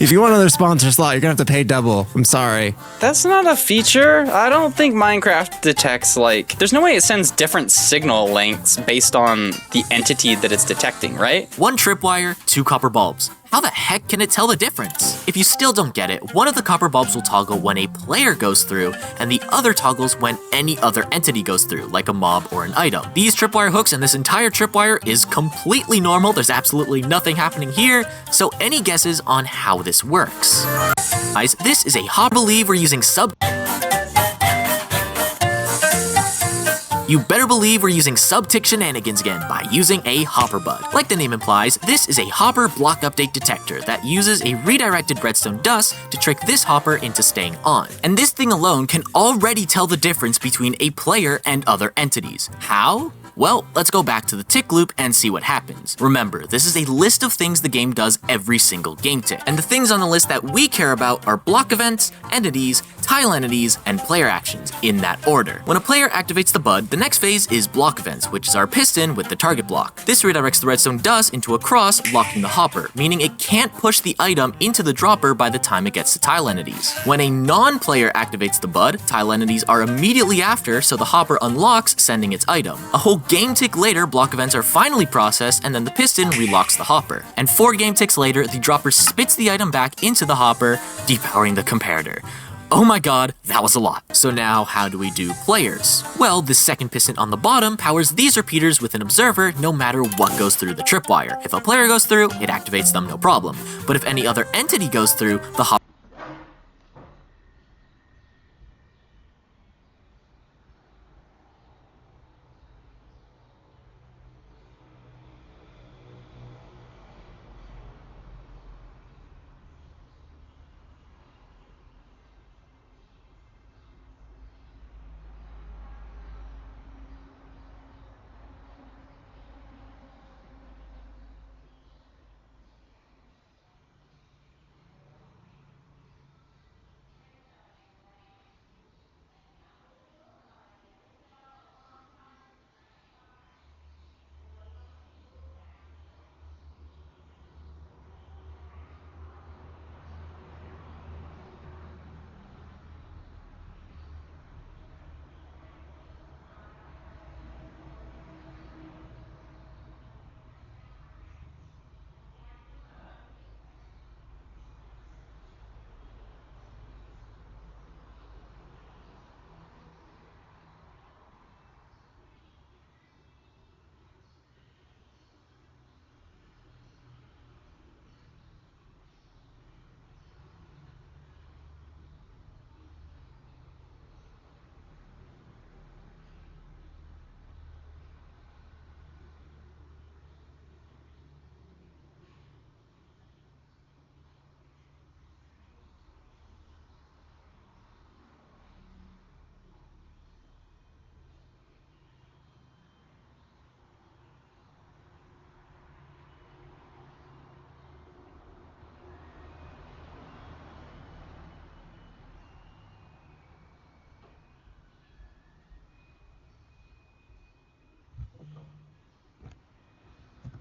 Speaker 13: If you want another sponsor slot, you're gonna have to pay double. I'm sorry.
Speaker 12: That's not a feature. I don't think Minecraft detects like. There's no way it sends different signal lengths based on the entity that it's detecting, right?
Speaker 11: 1 tripwire, 2 copper bulbs. How the heck can it tell the difference? If you still don't get it, one of the copper bulbs will toggle when a player goes through, and the other toggles when any other entity goes through, like a mob or an item. These tripwire hooks and this entire tripwire is completely normal. There's absolutely nothing happening here, so any guesses on how this works? Guys, this is a hop. Believe we're using You better believe we're using subtick shenanigans again by using a hopper bud. Like the name implies, this is a hopper block update detector that uses a redirected redstone dust to trick this hopper into staying on. And this thing alone can already tell the difference between a player and other entities. How? Well, let's go back to the tick loop and see what happens. Remember, this is a list of things the game does every single game tick. And the things on the list that we care about are block events, entities, tile entities, and player actions, in that order. When a player activates the bud, the next phase is block events, which is our piston with the target block. This redirects the redstone dust into a cross, blocking the hopper, meaning it can't push the item into the dropper by the time it gets to tile entities. When a non-player activates the bud, tile entities are immediately after, so the hopper unlocks, sending its item. A whole game tick later, block events are finally processed, and then the piston relocks the hopper. And 4 game ticks later, the dropper spits the item back into the hopper, depowering the comparator. Oh my god, that was a lot. So now, how do we do players? Well, the second piston on the bottom powers these repeaters with an observer no matter what goes through the tripwire. If a player goes through, it activates them no problem. But if any other entity goes through, the hopper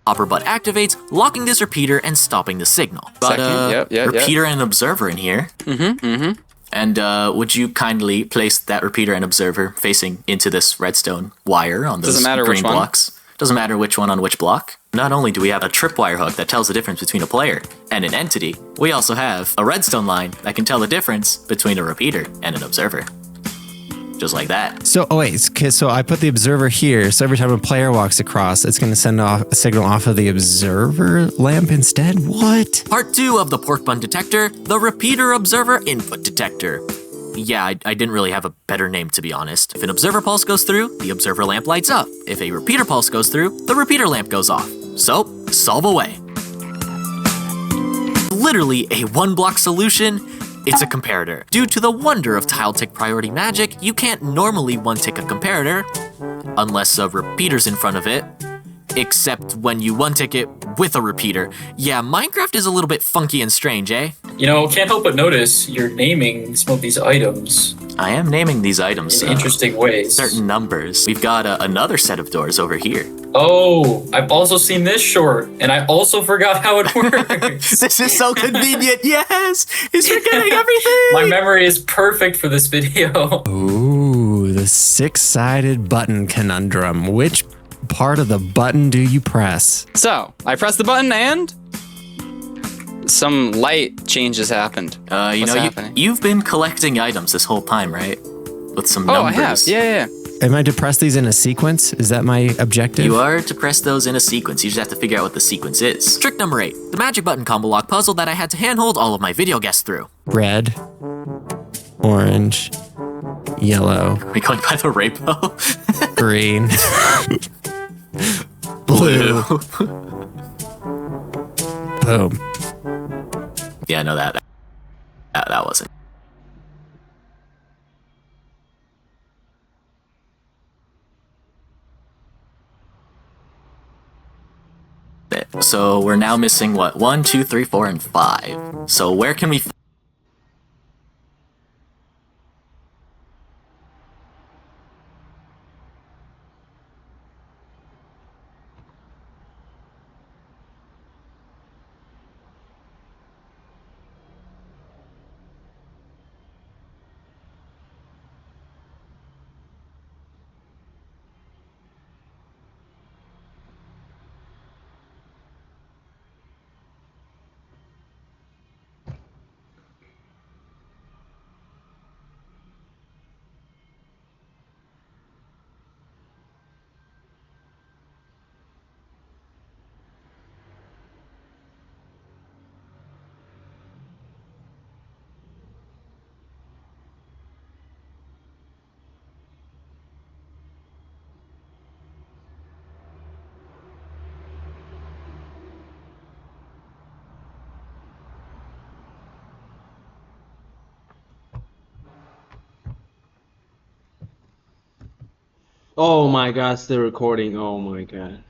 Speaker 11: Hopper Butt activates, locking this repeater and stopping the signal. Got a repeater and observer in here. And would you kindly place that repeater and observer facing into this redstone wire on those green blocks? Doesn't matter which one on which block. Not only do we have a tripwire hook that tells the difference between a player and an entity, we also have a redstone line that can tell the difference between a repeater and an observer. Just like that.
Speaker 13: So, so I put the observer here, so every time a player walks across, it's going to send off a signal off of the observer lamp instead? What?
Speaker 11: Part 2 of the pork bun detector, the repeater observer input detector. Yeah, I didn't really have a better name, to be honest. If an observer pulse goes through, the observer lamp lights up. If a repeater pulse goes through, the repeater lamp goes off. So, solve away. Literally a one-block solution. It's a comparator. Due to the wonder of tile tick priority magic, you can't normally one-tick a comparator unless a repeater's in front of it, except when you one-tick it with a repeater. Yeah, Minecraft is a little bit funky and strange, eh?
Speaker 14: You know, can't help but notice you're naming some of these items.
Speaker 11: I am naming these items
Speaker 14: in interesting ways.
Speaker 11: Certain numbers. We've got another set of doors over here.
Speaker 14: Oh, I've also seen this short, and I also forgot how it works.
Speaker 11: This is so convenient. Yes, he's forgetting everything.
Speaker 14: My memory is perfect for this video.
Speaker 13: Ooh, the 6-sided button conundrum. Which part of the button do you press?
Speaker 12: So, I press the button and some light changes happened.
Speaker 11: You've been collecting items this whole time, right? With some numbers.
Speaker 12: Oh, I have. Yeah.
Speaker 13: Am I to press these in a sequence? Is that my objective?
Speaker 11: You are to press those in a sequence. You just have to figure out what the sequence is. Trick number 8, the magic button combo lock puzzle that I had to handhold all of my video guests through.
Speaker 13: Red, orange, yellow.
Speaker 11: Are we going by the rainbow?
Speaker 13: Green, blue. Boom.
Speaker 11: Yeah, no, that wasn't. So we're now missing what? 1, 2, 3, 4, and 5. So where can we?
Speaker 2: Oh my god, still recording. Oh my god.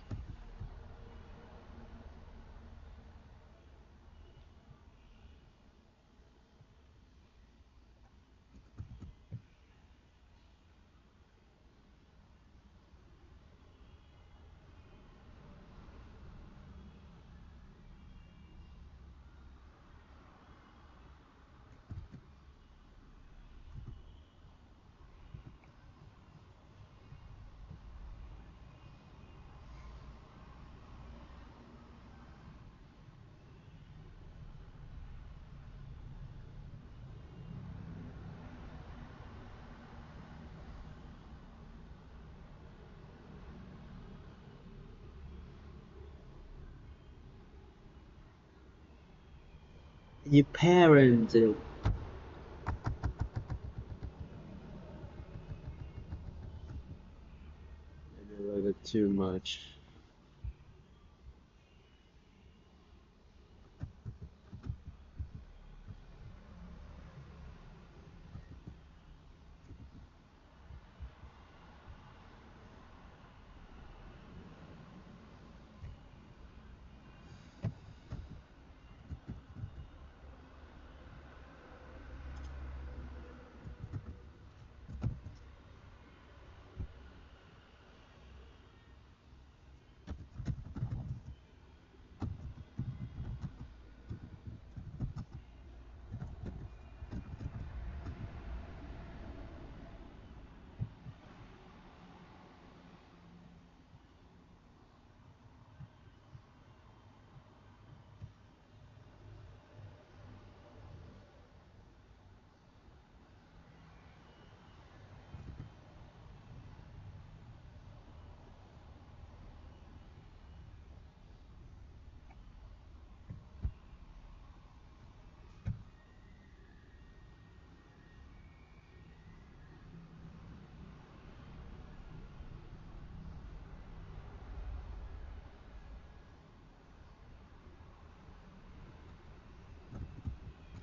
Speaker 2: Your parents. Too much.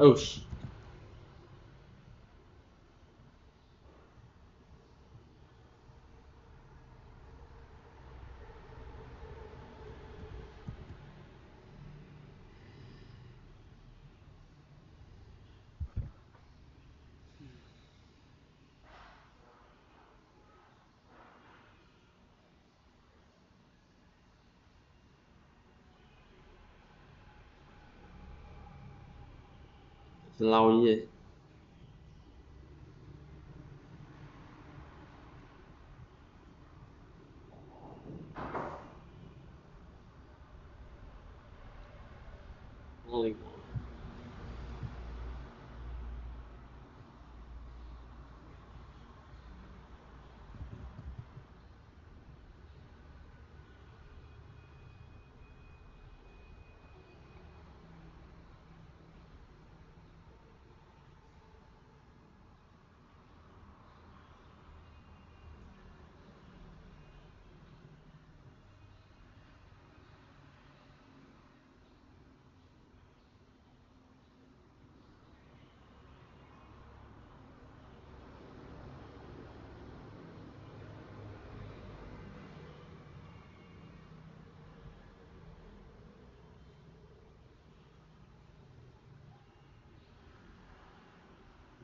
Speaker 2: Oh sh. Lâu như vậy. Holy.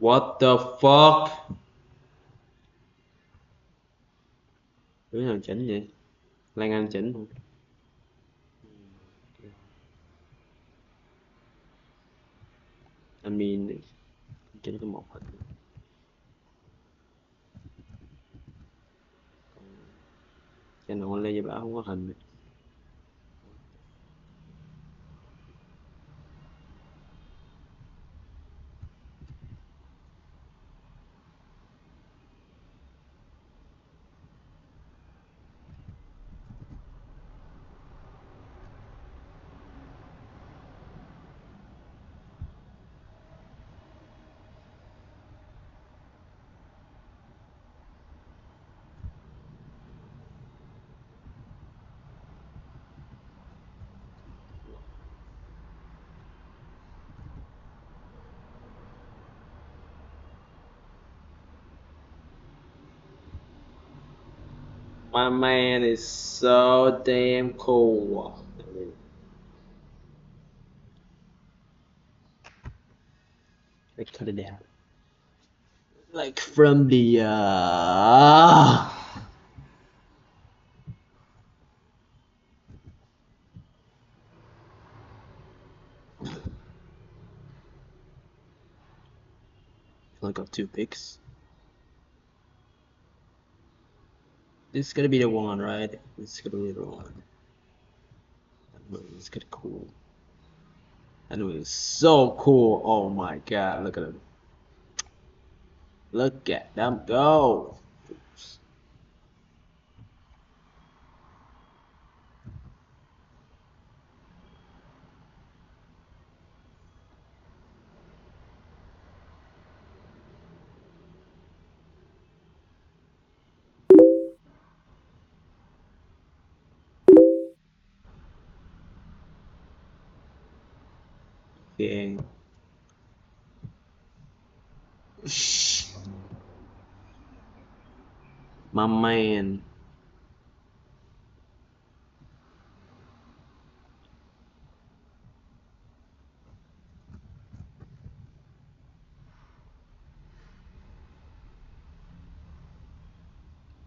Speaker 2: What the fuck? Đứa nào chỉnh vậy? Lan Anh chỉnh hả? I mean, chỉnh có một hình. Cho nó Lê Gia Bảo không có hình. My man is so damn cool. I cut it down. Like from the I got 2 picks. This is gonna be the one, right? This is gonna be the one. It's gonna be cool. And it was so cool. Oh my god, look at them. Look at them go. Yeah. My man.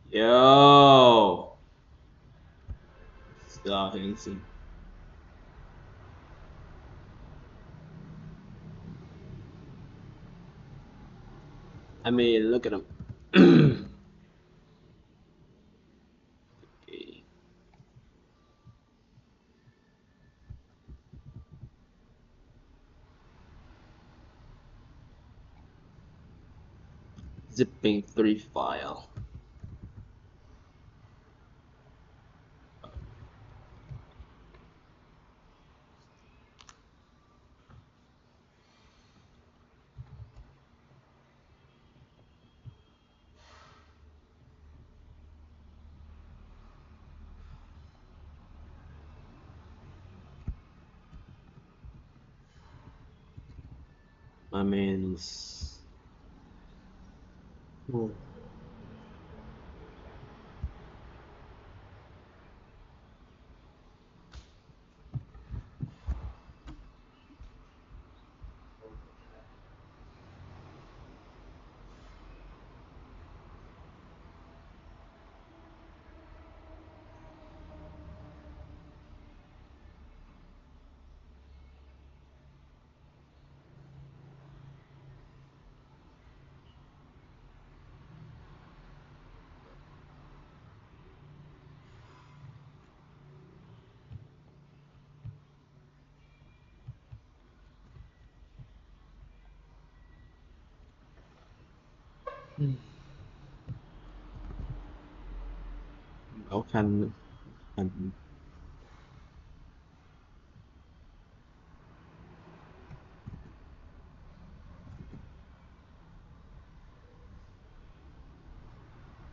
Speaker 2: Yo. So handsome. I mean, look at him. Okay. Zipping 3 file. My man's. Oh. Khó khăn.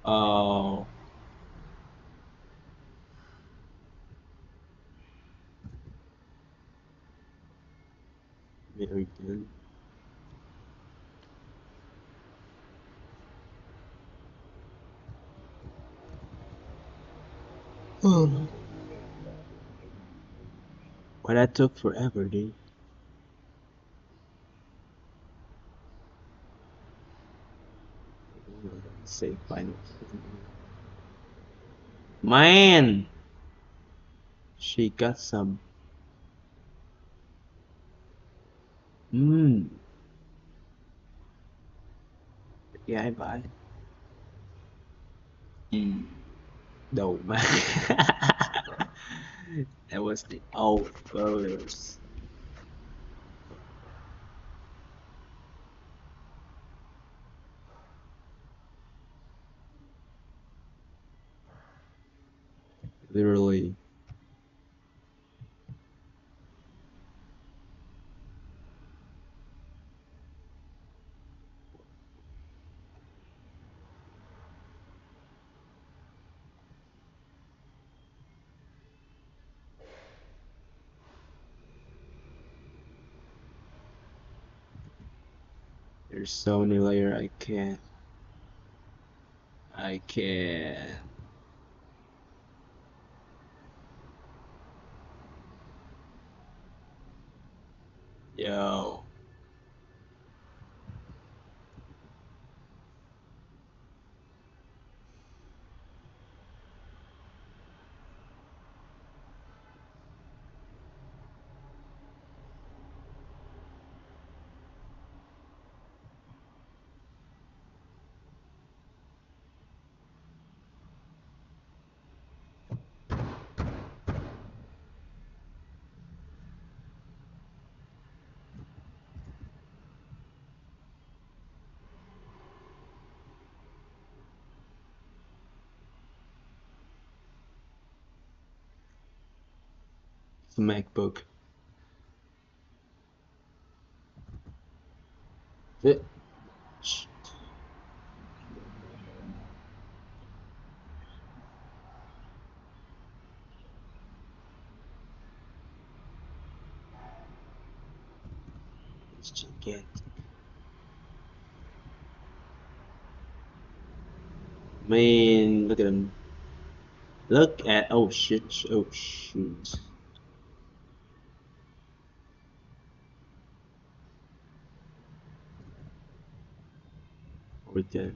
Speaker 2: Oh. Very good. Why that took forever, dude? Save finals. Man, she got some. Gái vãi. Đầu mà. That was the old photos. Literally. There's so many layers I can't. Yo. It's a MacBook. It. It's gigantic. Man, look at him. Look at, oh shit, oh shoot. Right there.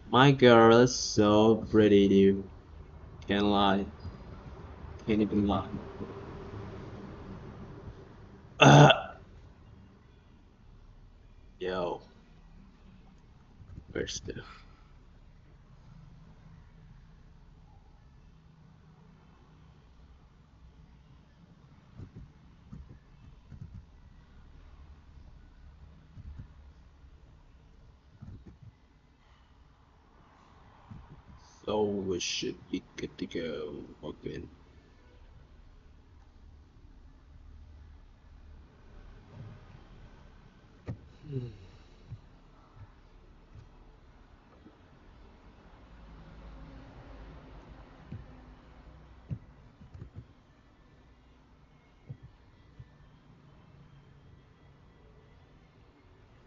Speaker 2: My girl is so pretty, dude. Can't lie. Can't even lie. Yo. Where's the... So we should be good to go. Okay.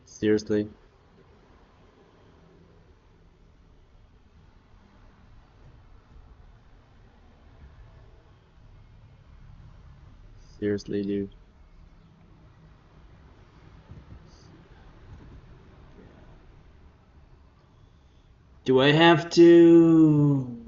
Speaker 2: Seriously. Seriously, dude. Do I have to?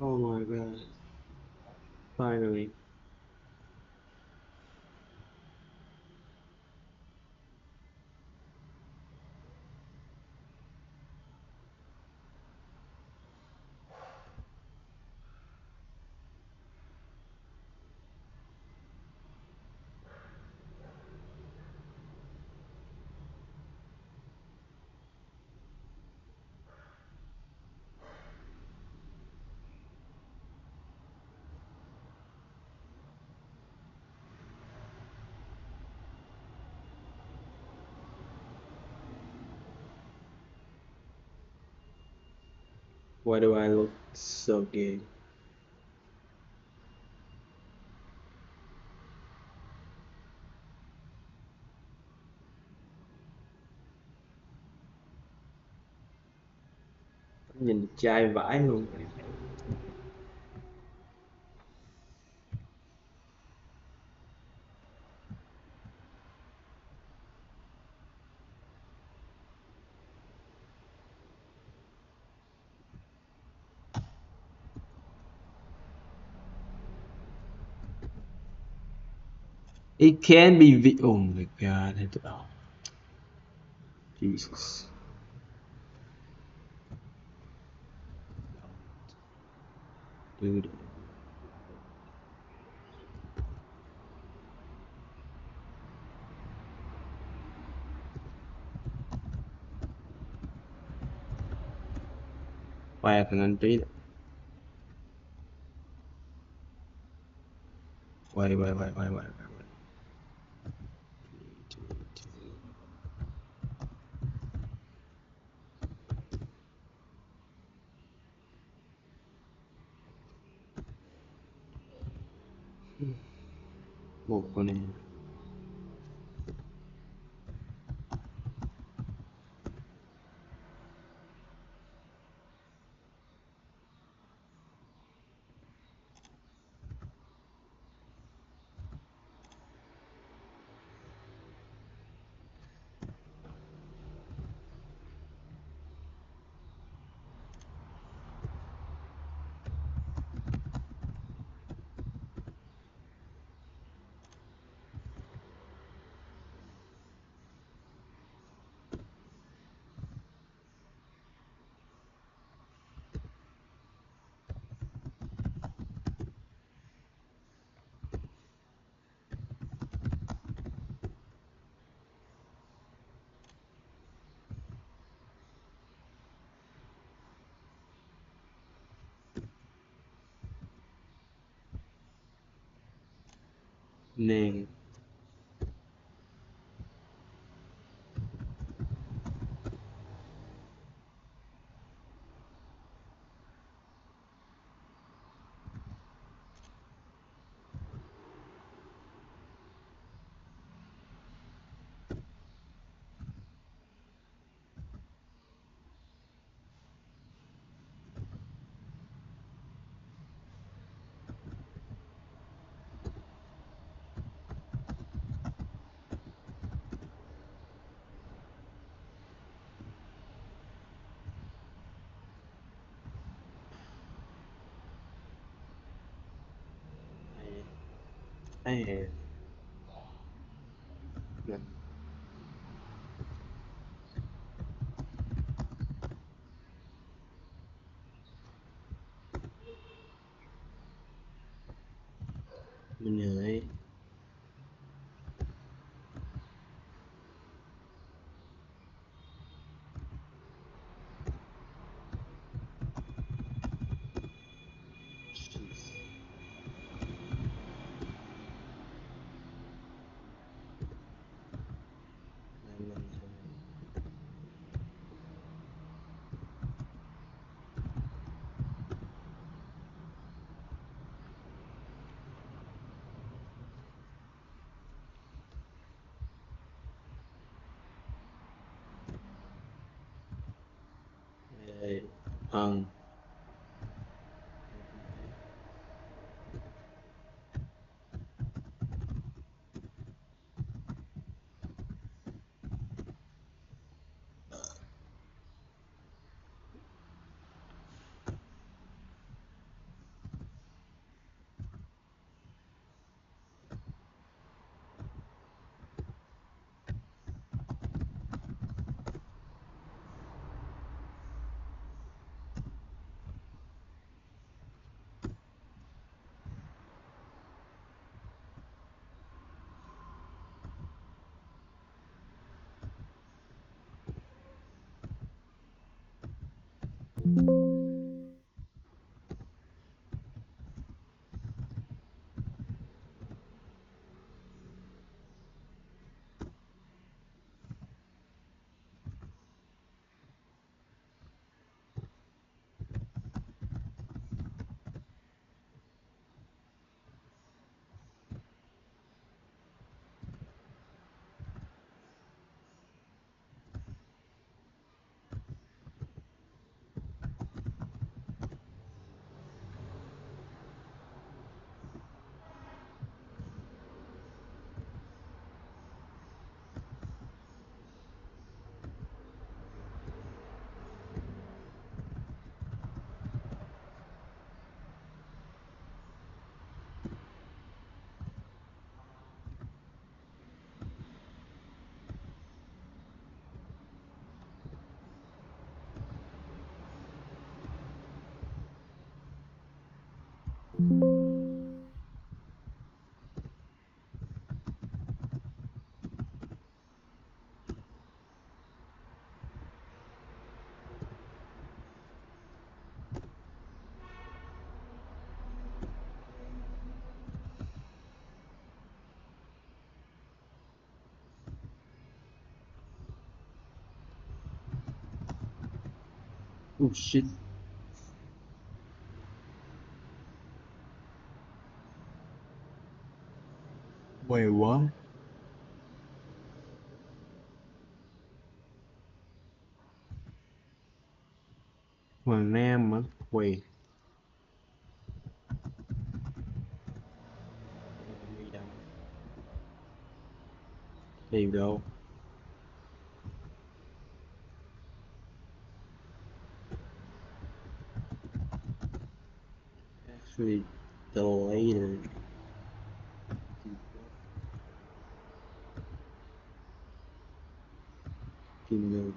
Speaker 2: Oh my god. Finally. Why do I look so gay? Nhìn trai vãi luôn. It can be oh my god. Oh. Jesus. Dude. Quay thằng anh tí. Quay. Một con này. Nè. Man. Mình heนื่อย Hằng Oh shit. Wait, what? Hoàng Nam hả? Wait. Đi đâu? Actually deleted. Female.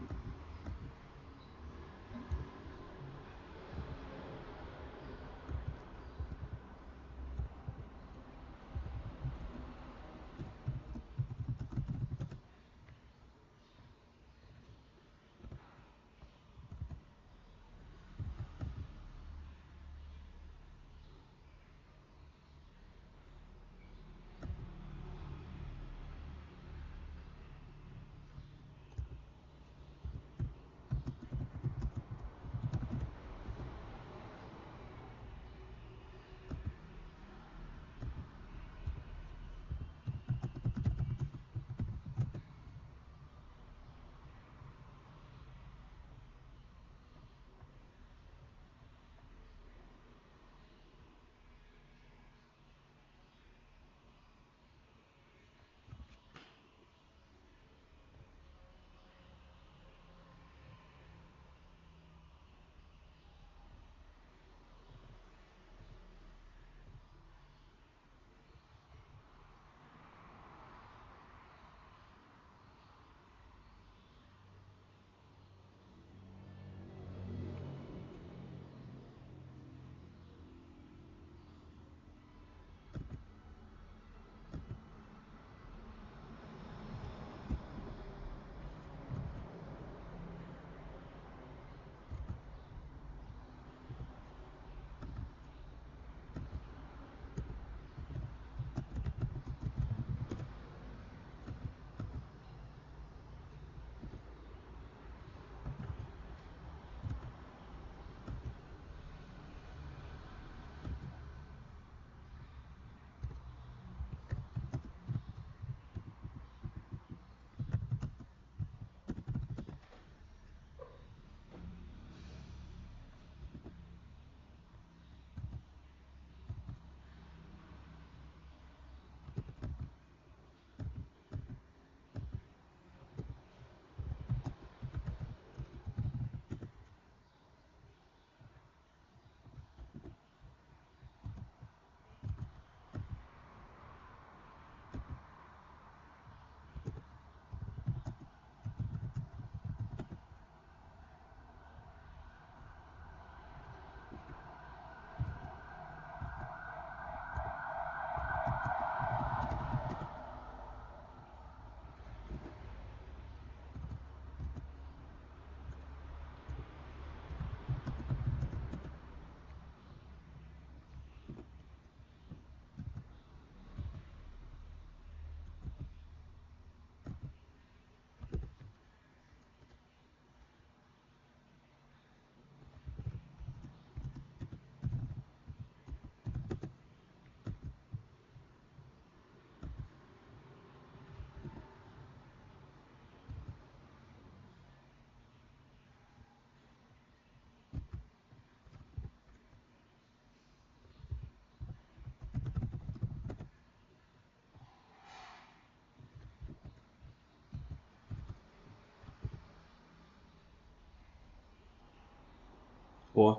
Speaker 2: Ủa?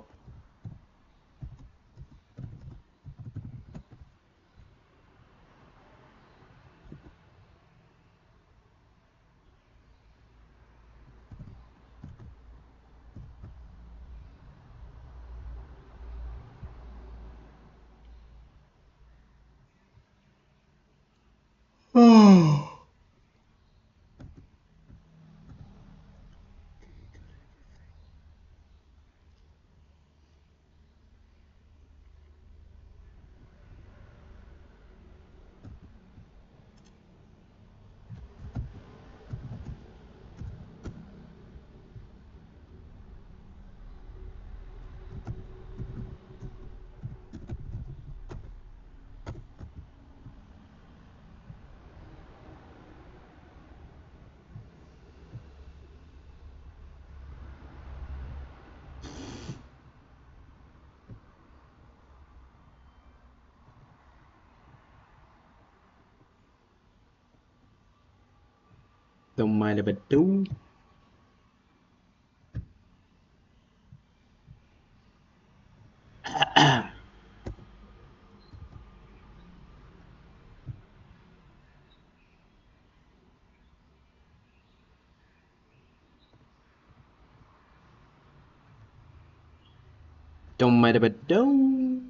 Speaker 2: Don't mind if I do. Don't mind if I do.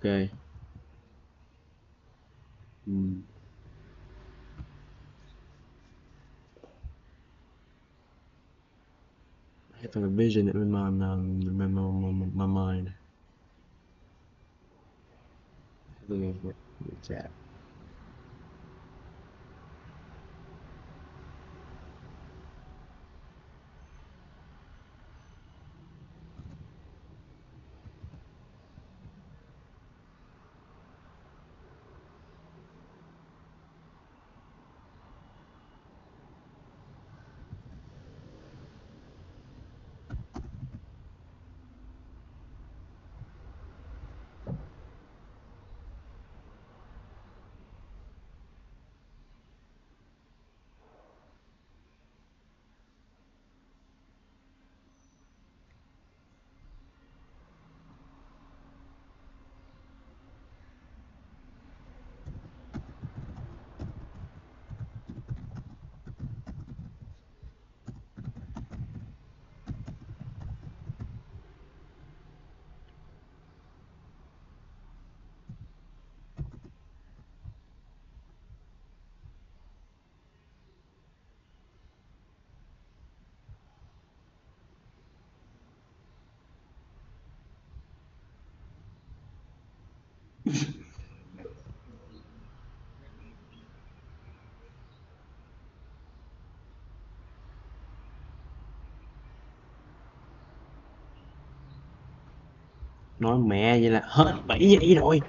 Speaker 2: Okay. I have a vision in my mind. Look at the chat. Nói mẹ vậy là hết 7 giây rồi.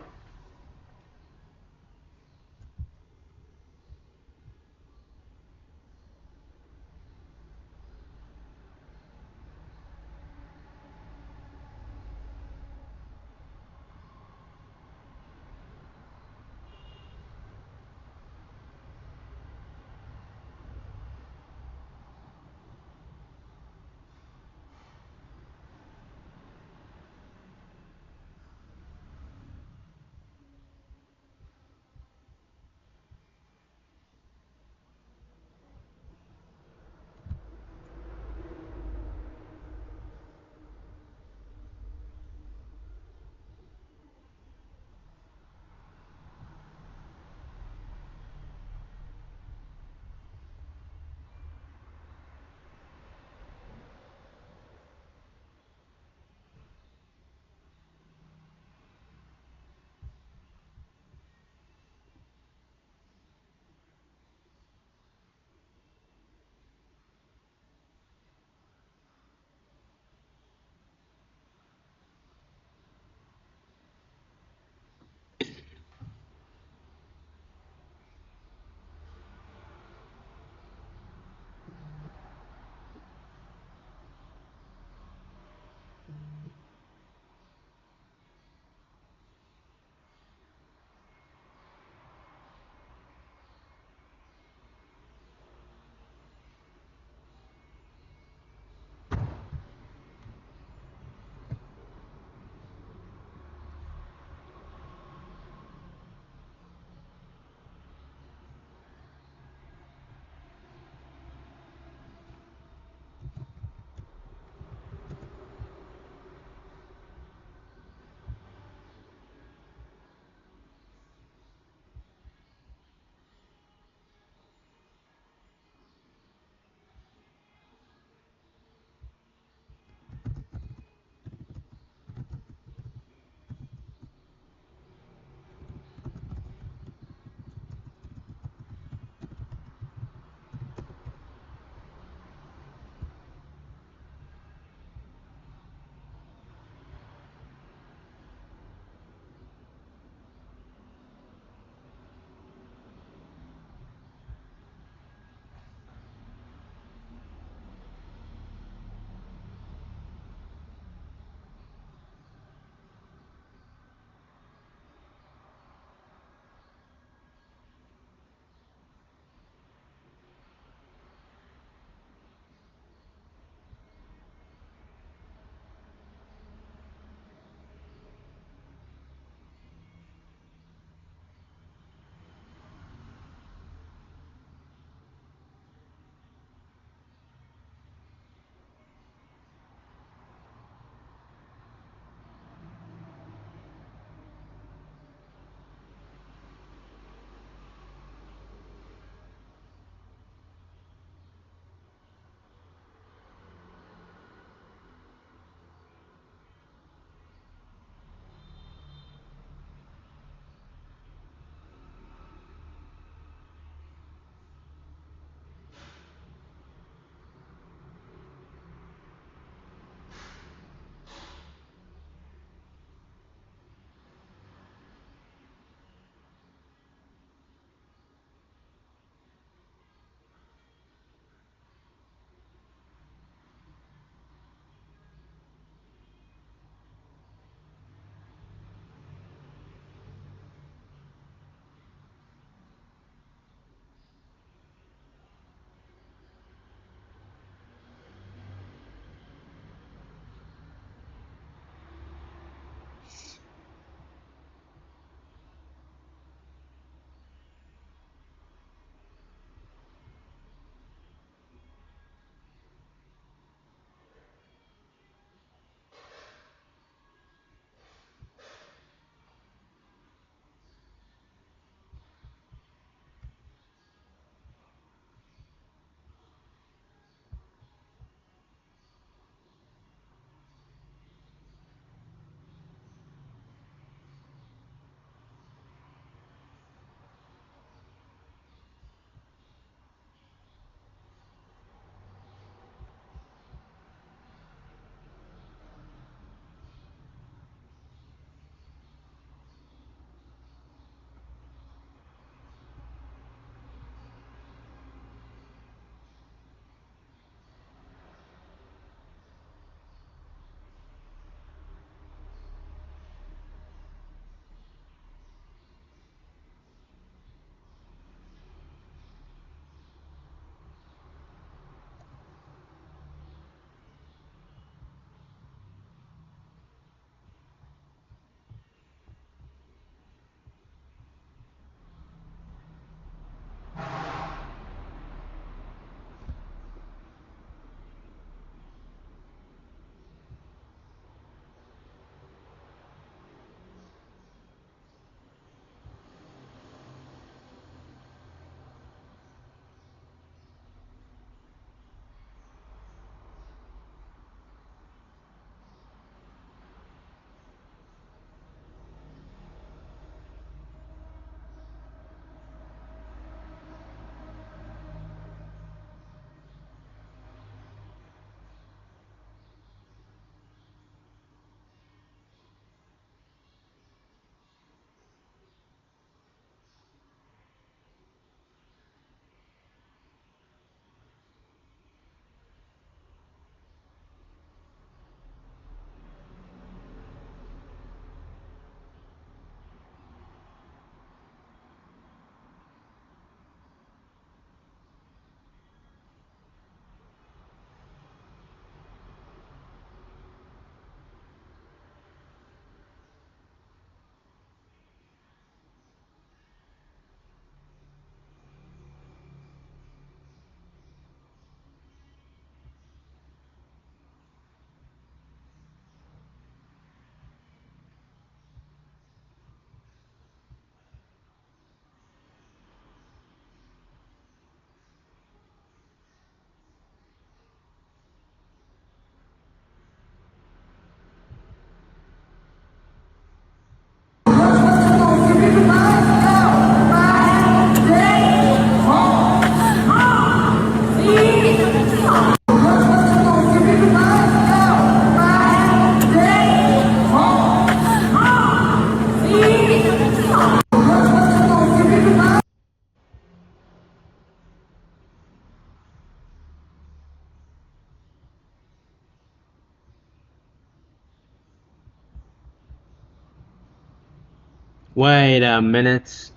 Speaker 2: Wait a minute.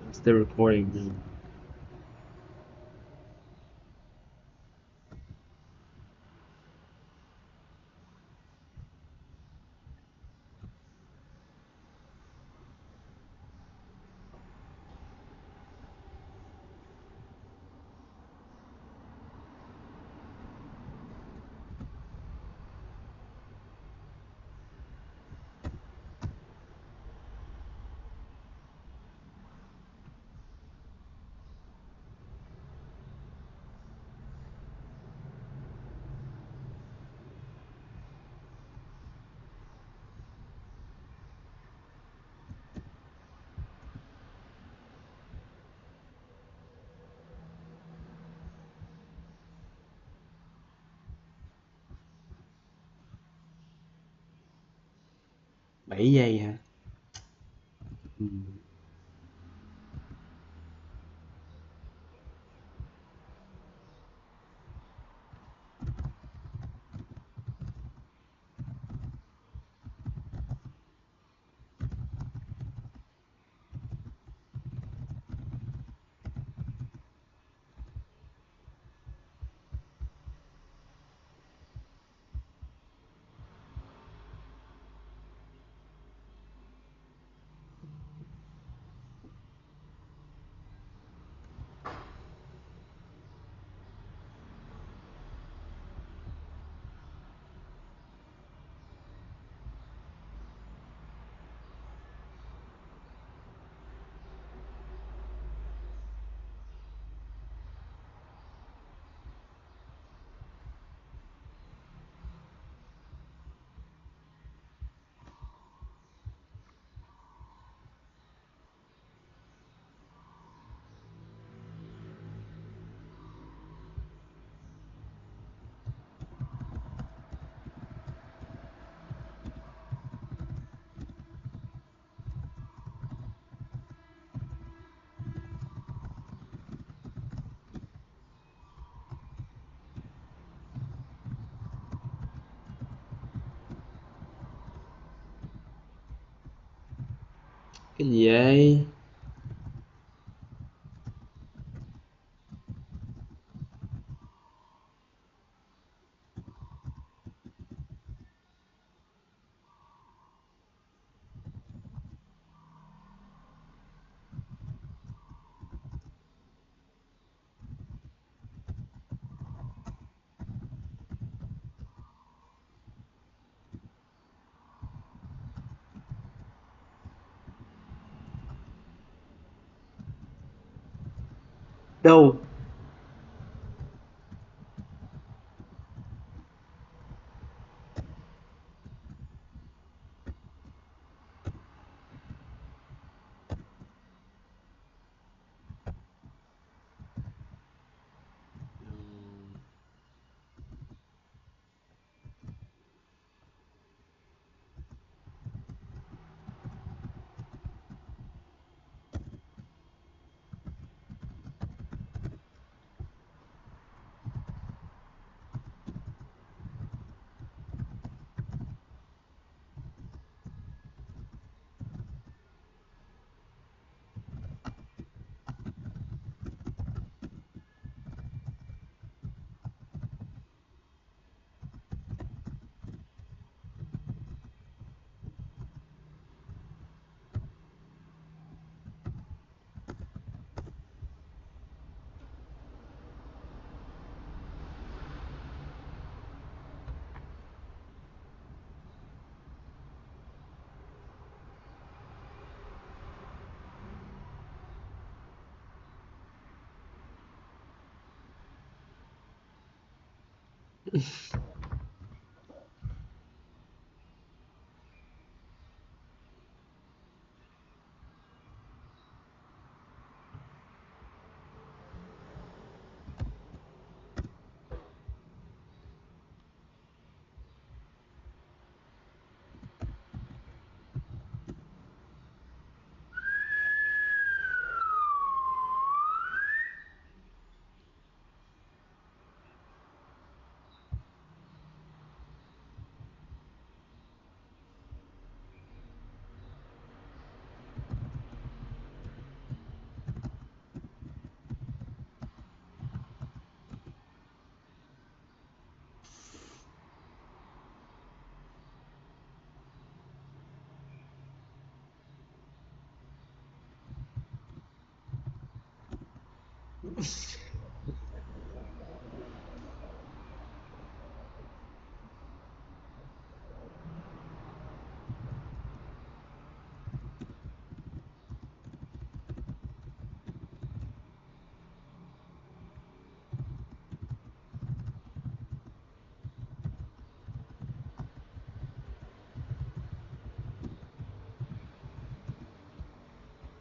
Speaker 2: It's the recording. Bảy giây hả? Cái gì vậy? Đâu?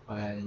Speaker 2: Bye.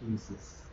Speaker 2: Jesus.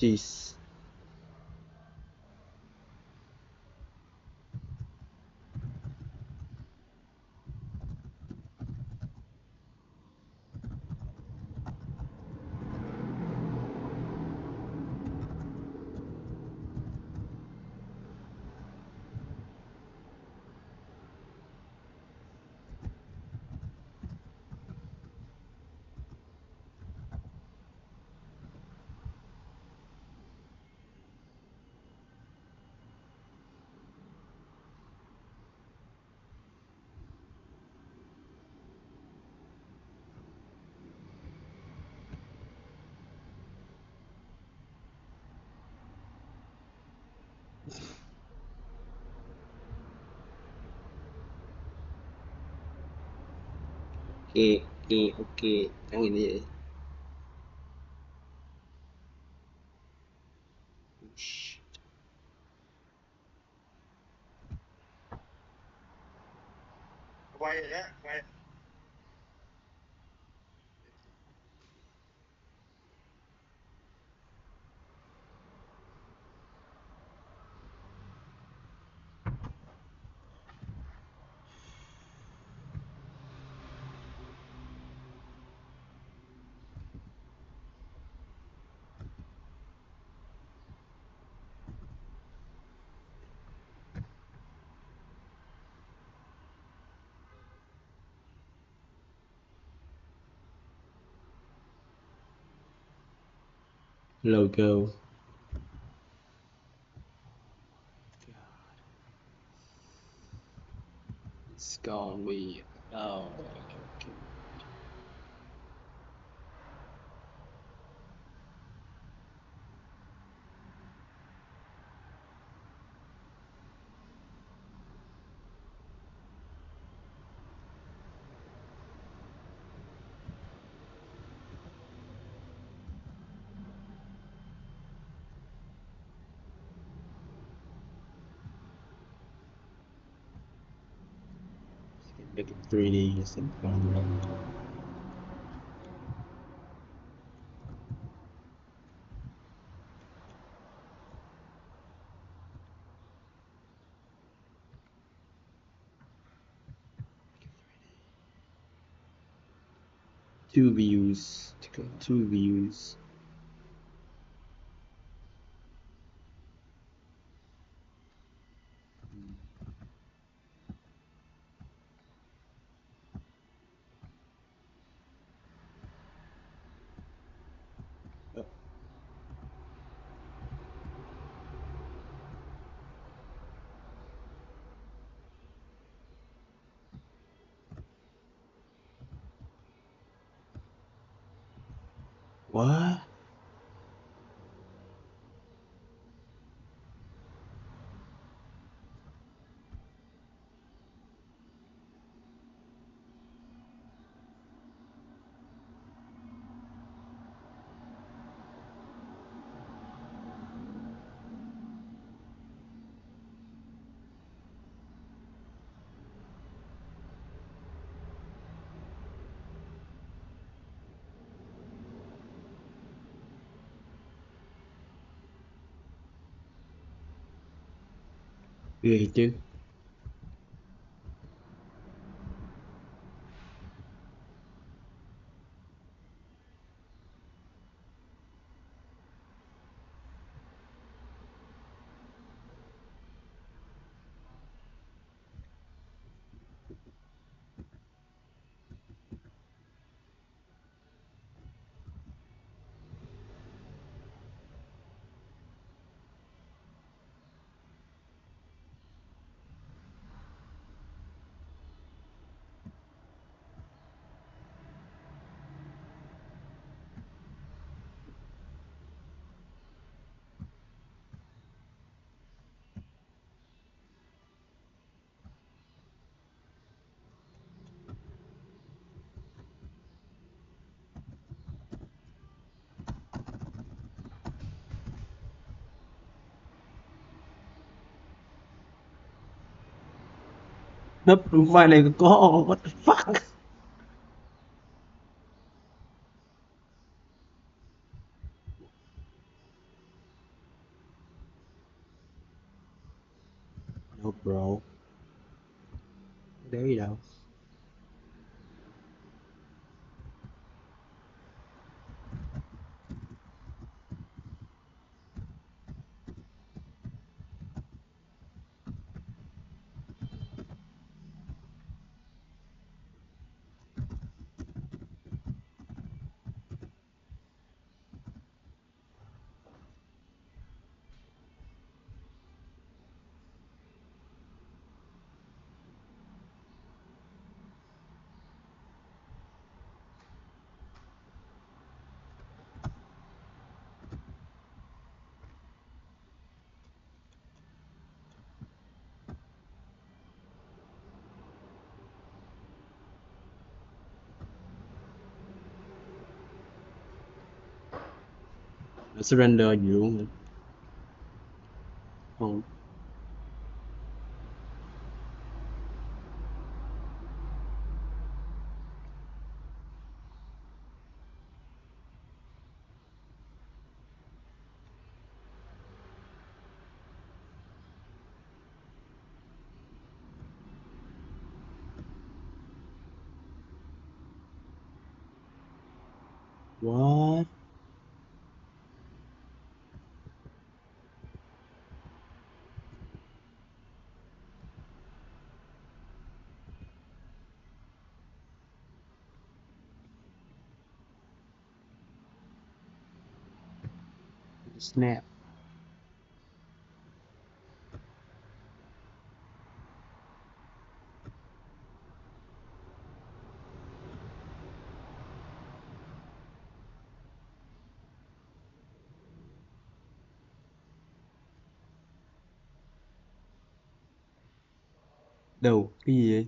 Speaker 2: Jeez. Oke, yang ini ya.
Speaker 15: Quay rồi nhé, quay.
Speaker 2: logo. It's gonna be okay. Make it 3D or something. Two views. Two views. What? Gì chứ? Nấp đúng vai này có what the fuck? No bro. Đéo gì đâu. Nó surrender gì luôn. Không. What? Snap. Đâu, cái gì vậy?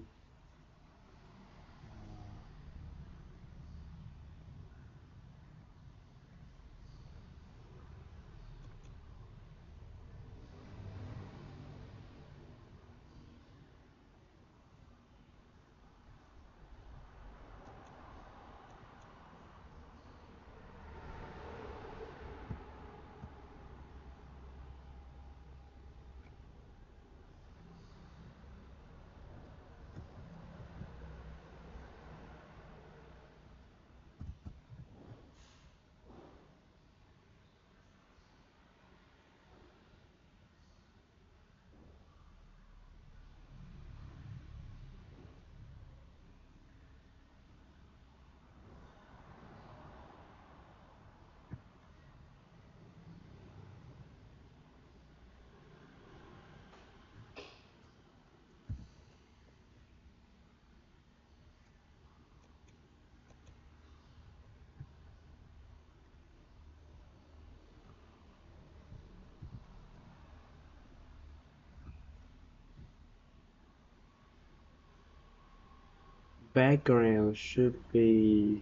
Speaker 2: Background should be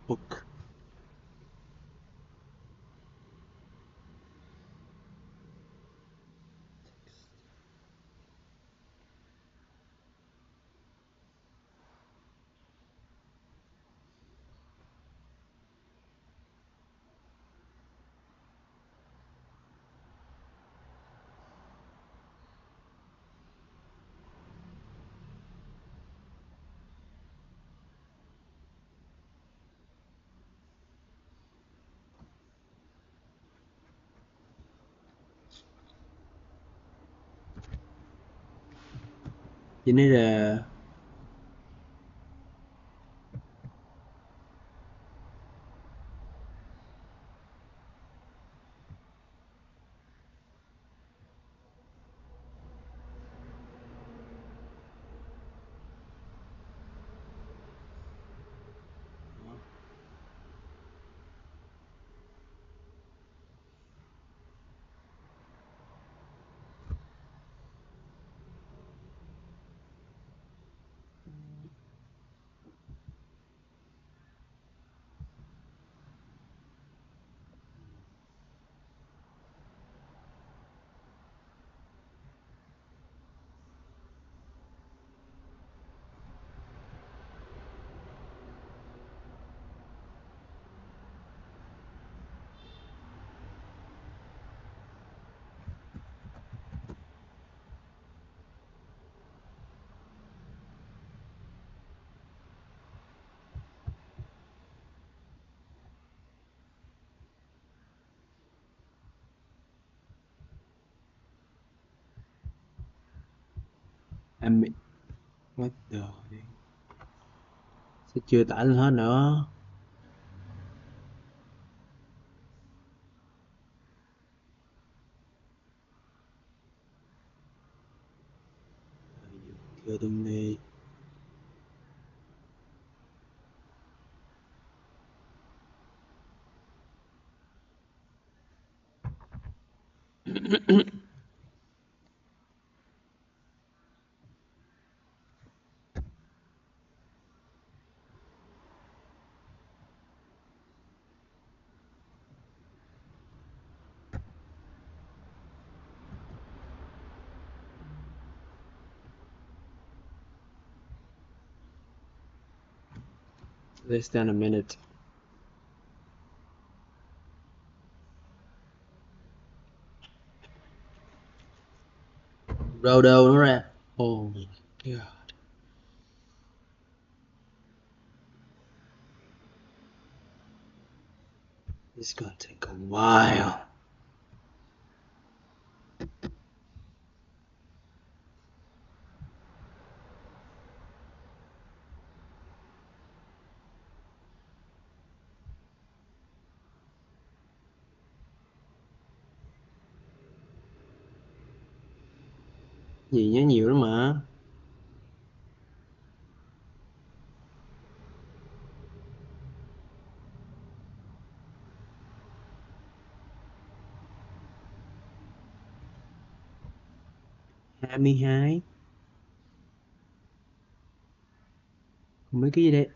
Speaker 2: book. You need a what the sao chưa tải lên hết nữa? Chưa tung đi. Less than a minute. Đâu đâu nó ra. Oh my god. It's gonna take a while. Gì nhớ nhiều lắm mà. Hai mươi hai. Mấy cái gì đây?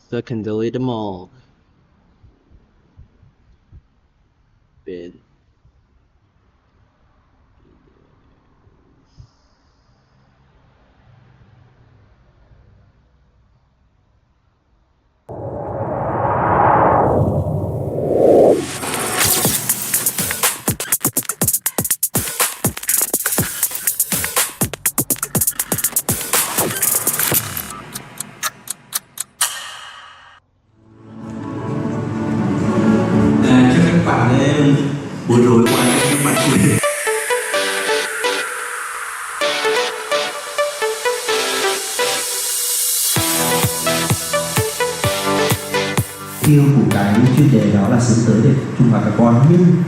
Speaker 2: So I can delete them all. Bin.
Speaker 15: Vừa rồi qua các bạn yêu của cái chuyên đề đó là hướng tới để trung hòa carbon, nhưng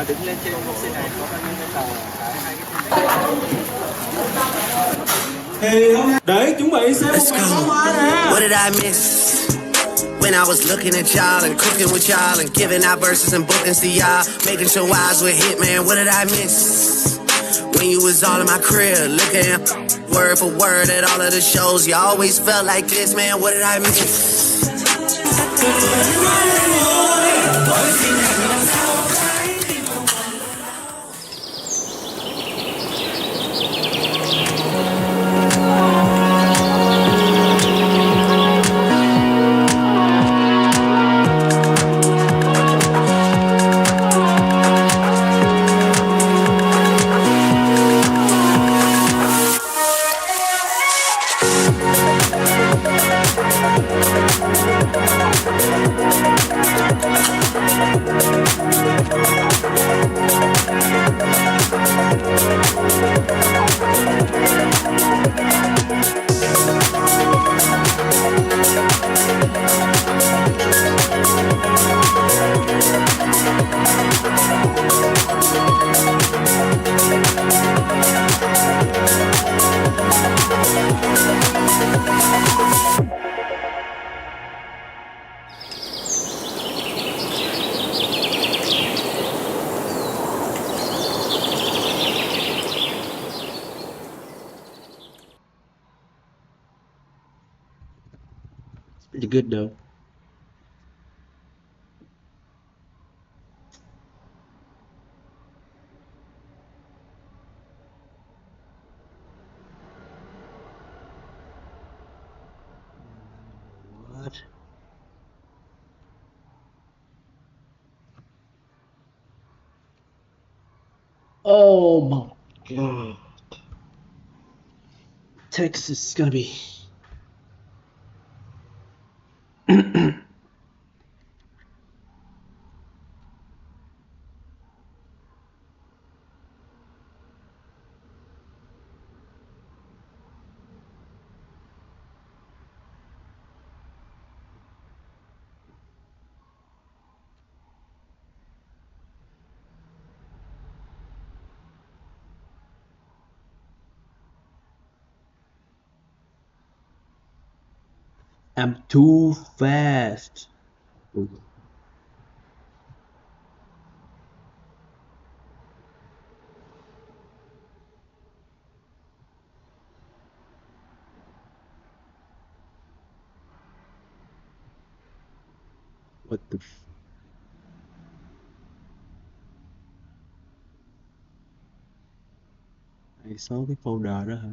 Speaker 2: Đứng lên trên xe này có bao nhiêu tàu?
Speaker 16: Để chuẩn bị xe một pháo hoa nè.
Speaker 17: What did I miss? When I was looking at y'all and cooking with y'all and giving out verses and bookings to y'all, making sure eyes were hit, man, what did I miss? When you was all in my crib, looking word for word at all of the shows, you always felt like this, man, what did I miss?
Speaker 2: Pretty good though. What? Oh my god. Texas is gonna be I'm too fast. Ooh. What the Hay số cái folder đó hả?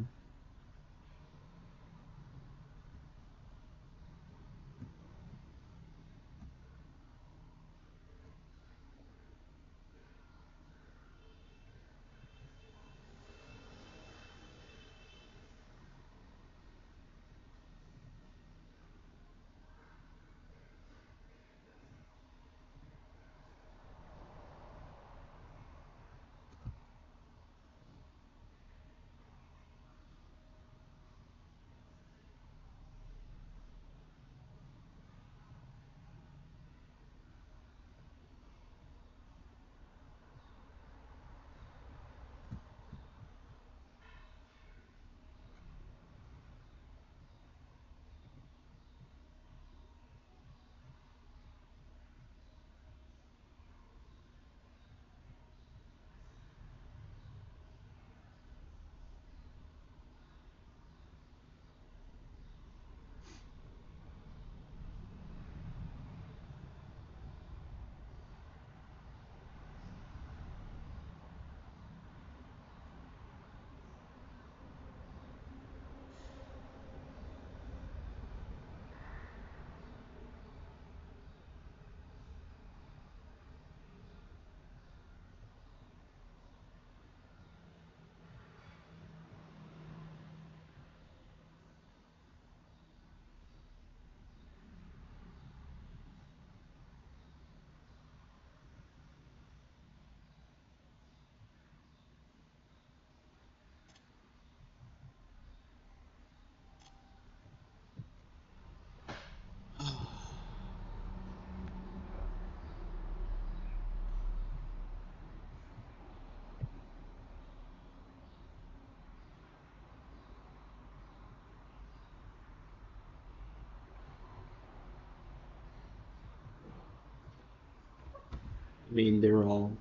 Speaker 2: I mean, they're all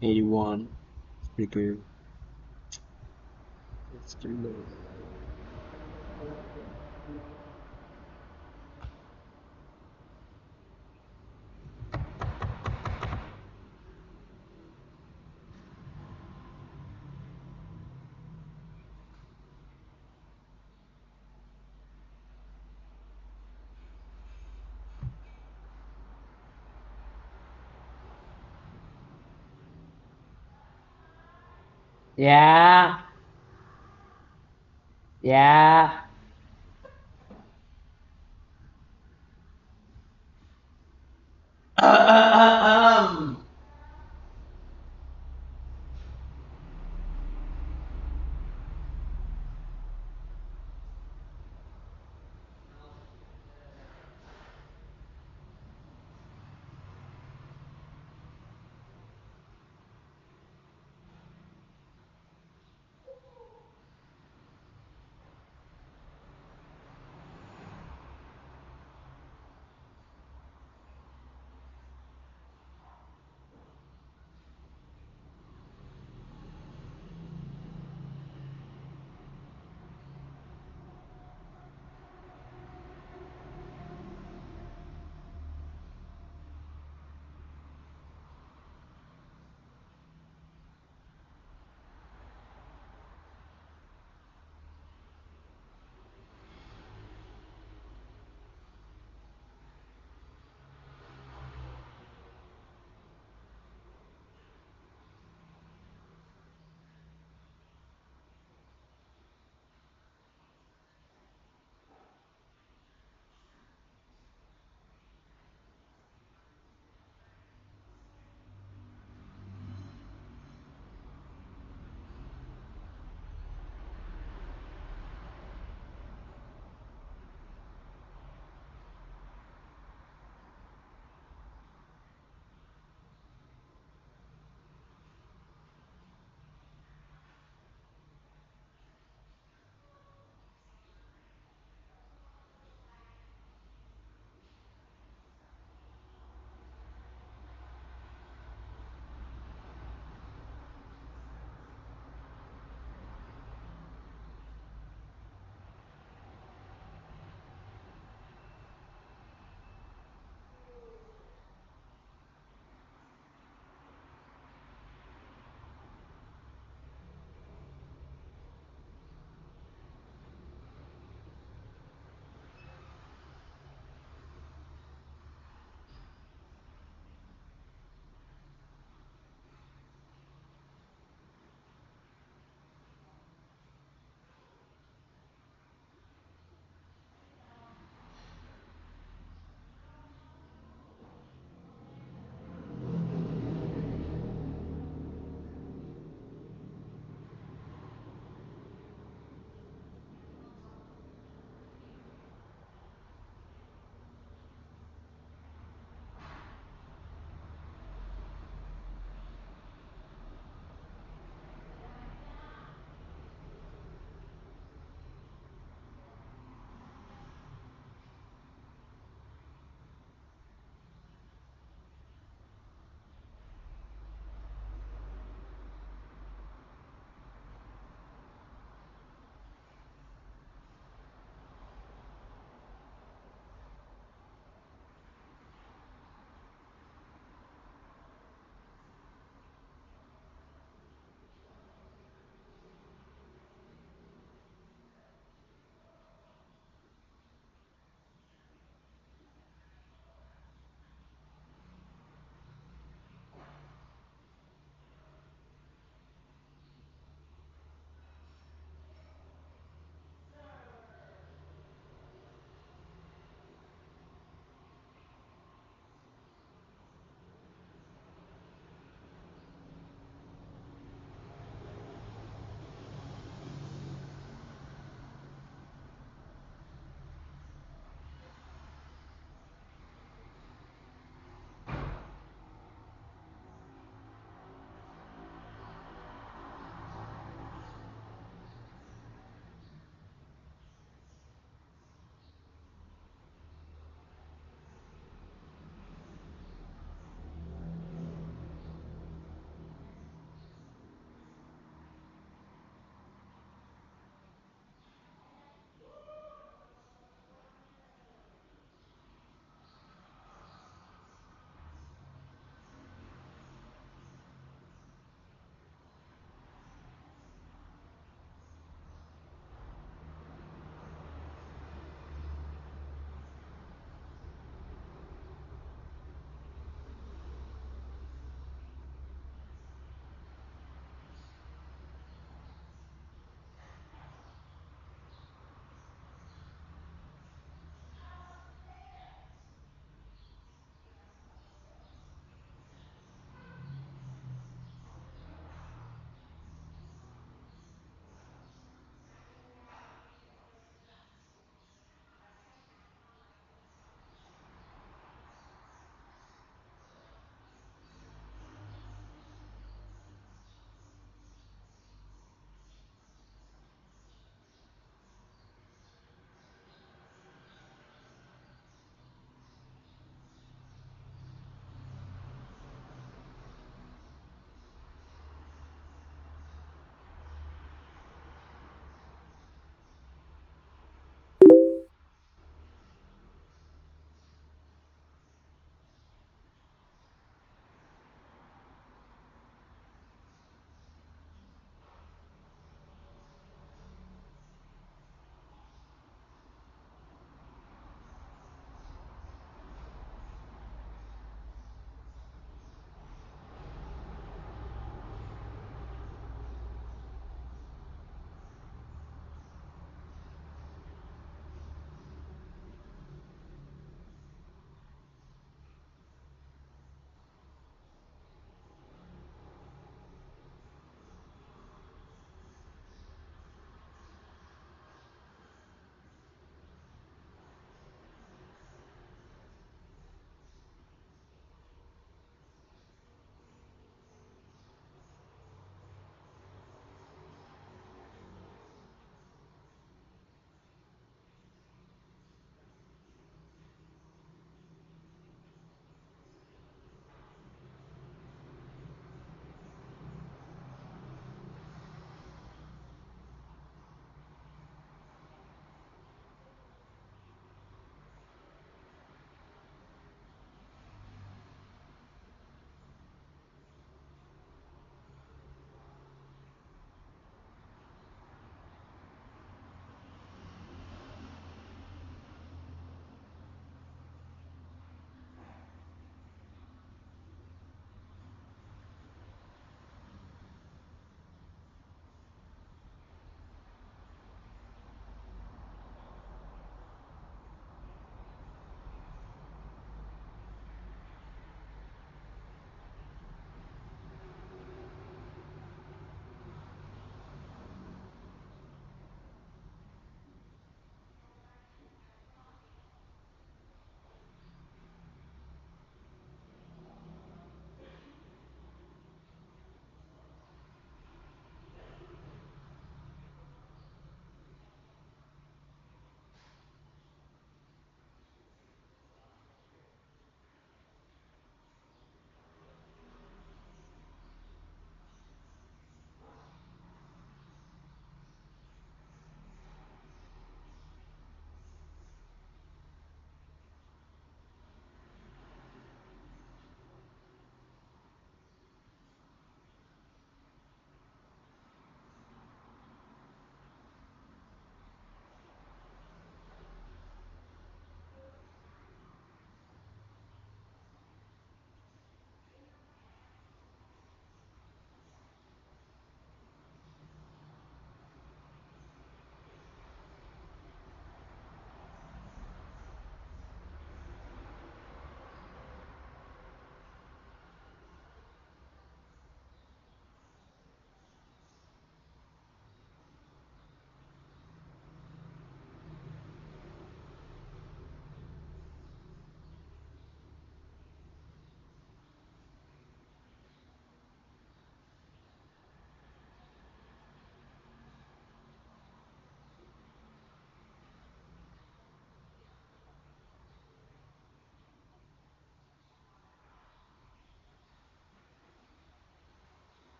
Speaker 2: '81. It's pretty good. It's too low.
Speaker 18: Dạ. Dạ.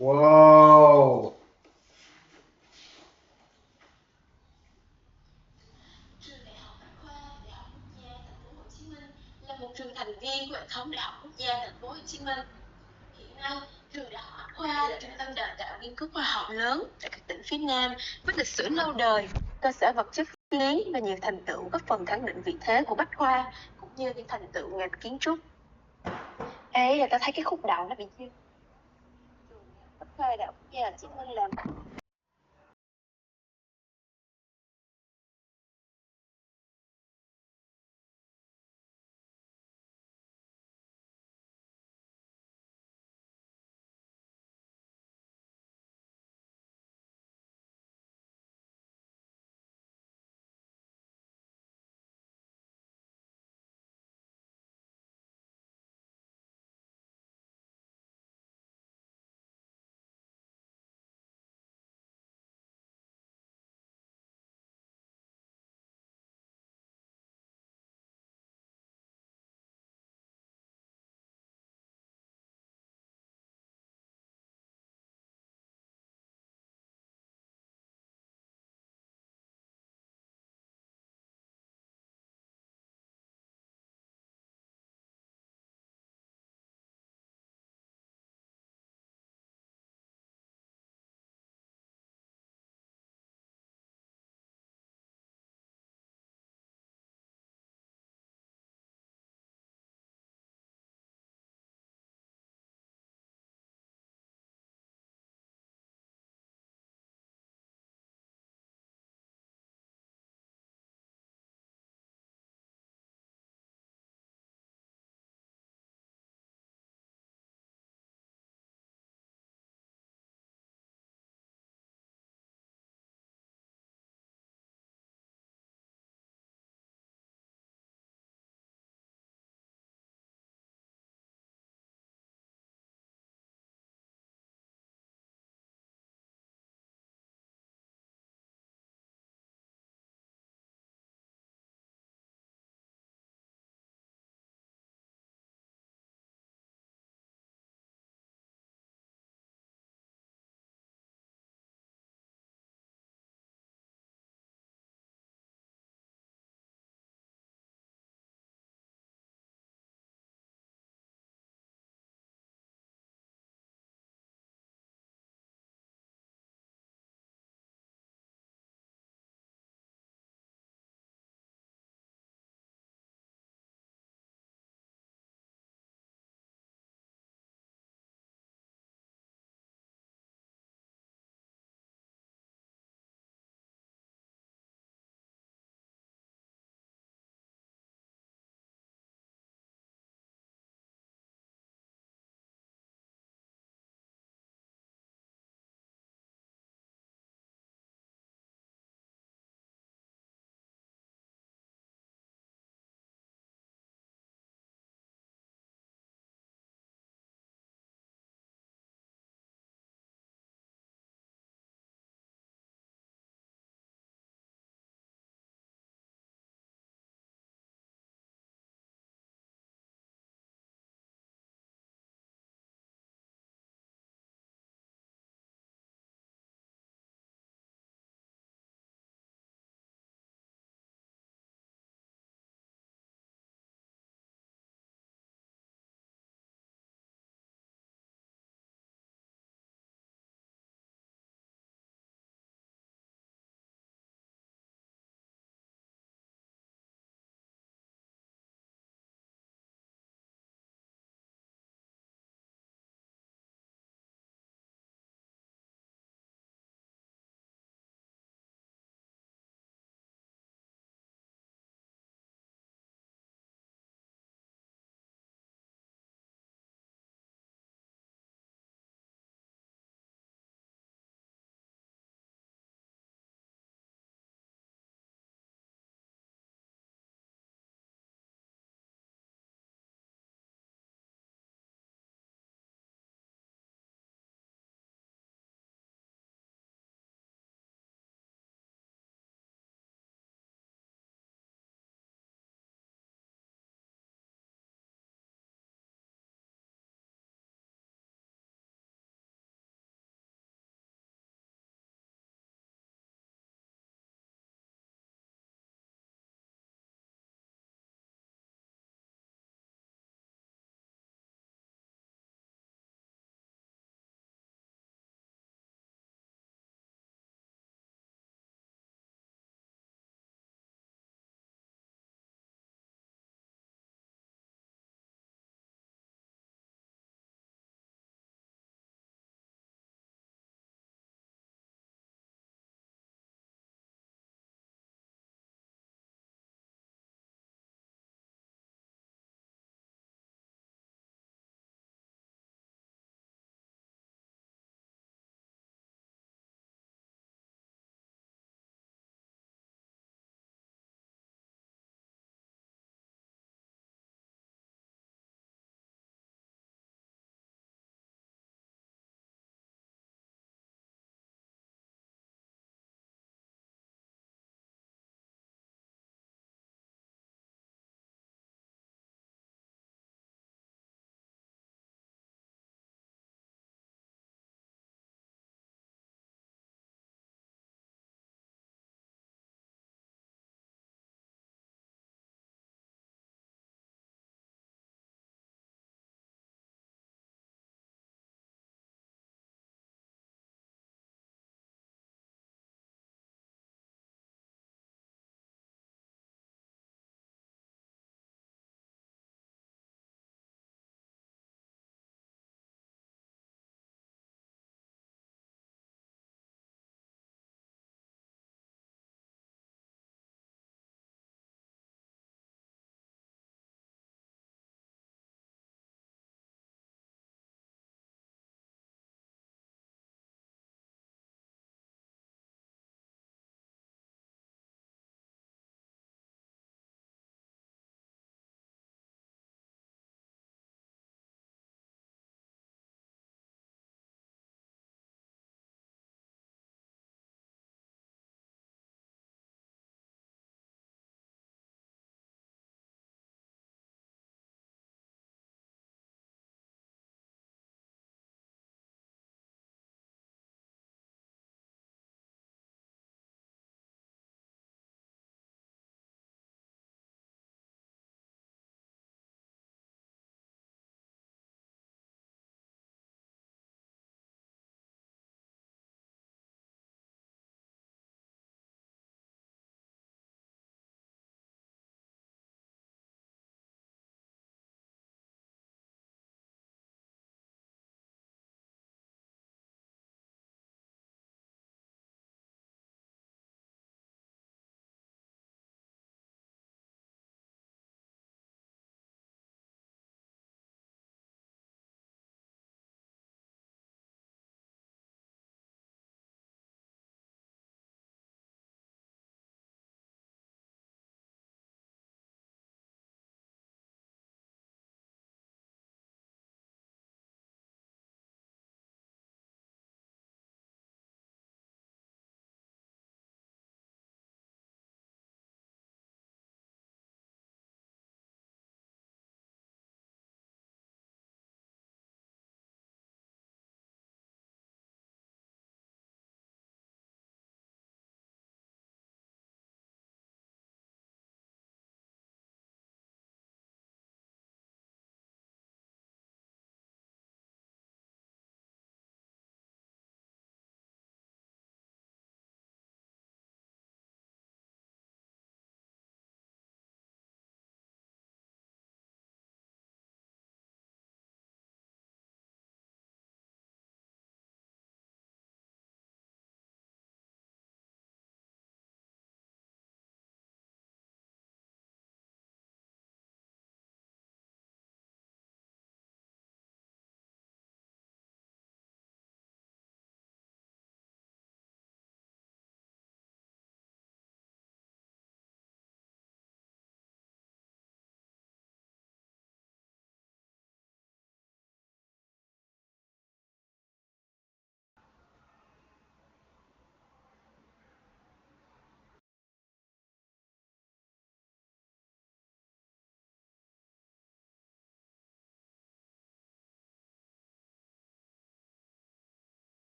Speaker 2: Wow.
Speaker 18: Là một trường thành viên của hệ thống Đại học Quốc gia Thành phố Hồ Chí Minh. Hiện nay, trường Đại học Bách Khoa là trung tâm đào tạo nghiên cứu khoa học lớn tại các tỉnh phía Nam với lịch sử lâu đời, cơ sở vật chất lý và nhiều thành tựu góp phần khẳng định vị thế của Bách Khoa cũng như những thành tựu ngành kiến trúc. Ê, là tao thấy cái khúc đầu nó bị chưa? Bách Khoa Đại học Quốc gia Hồ Chí Minh làm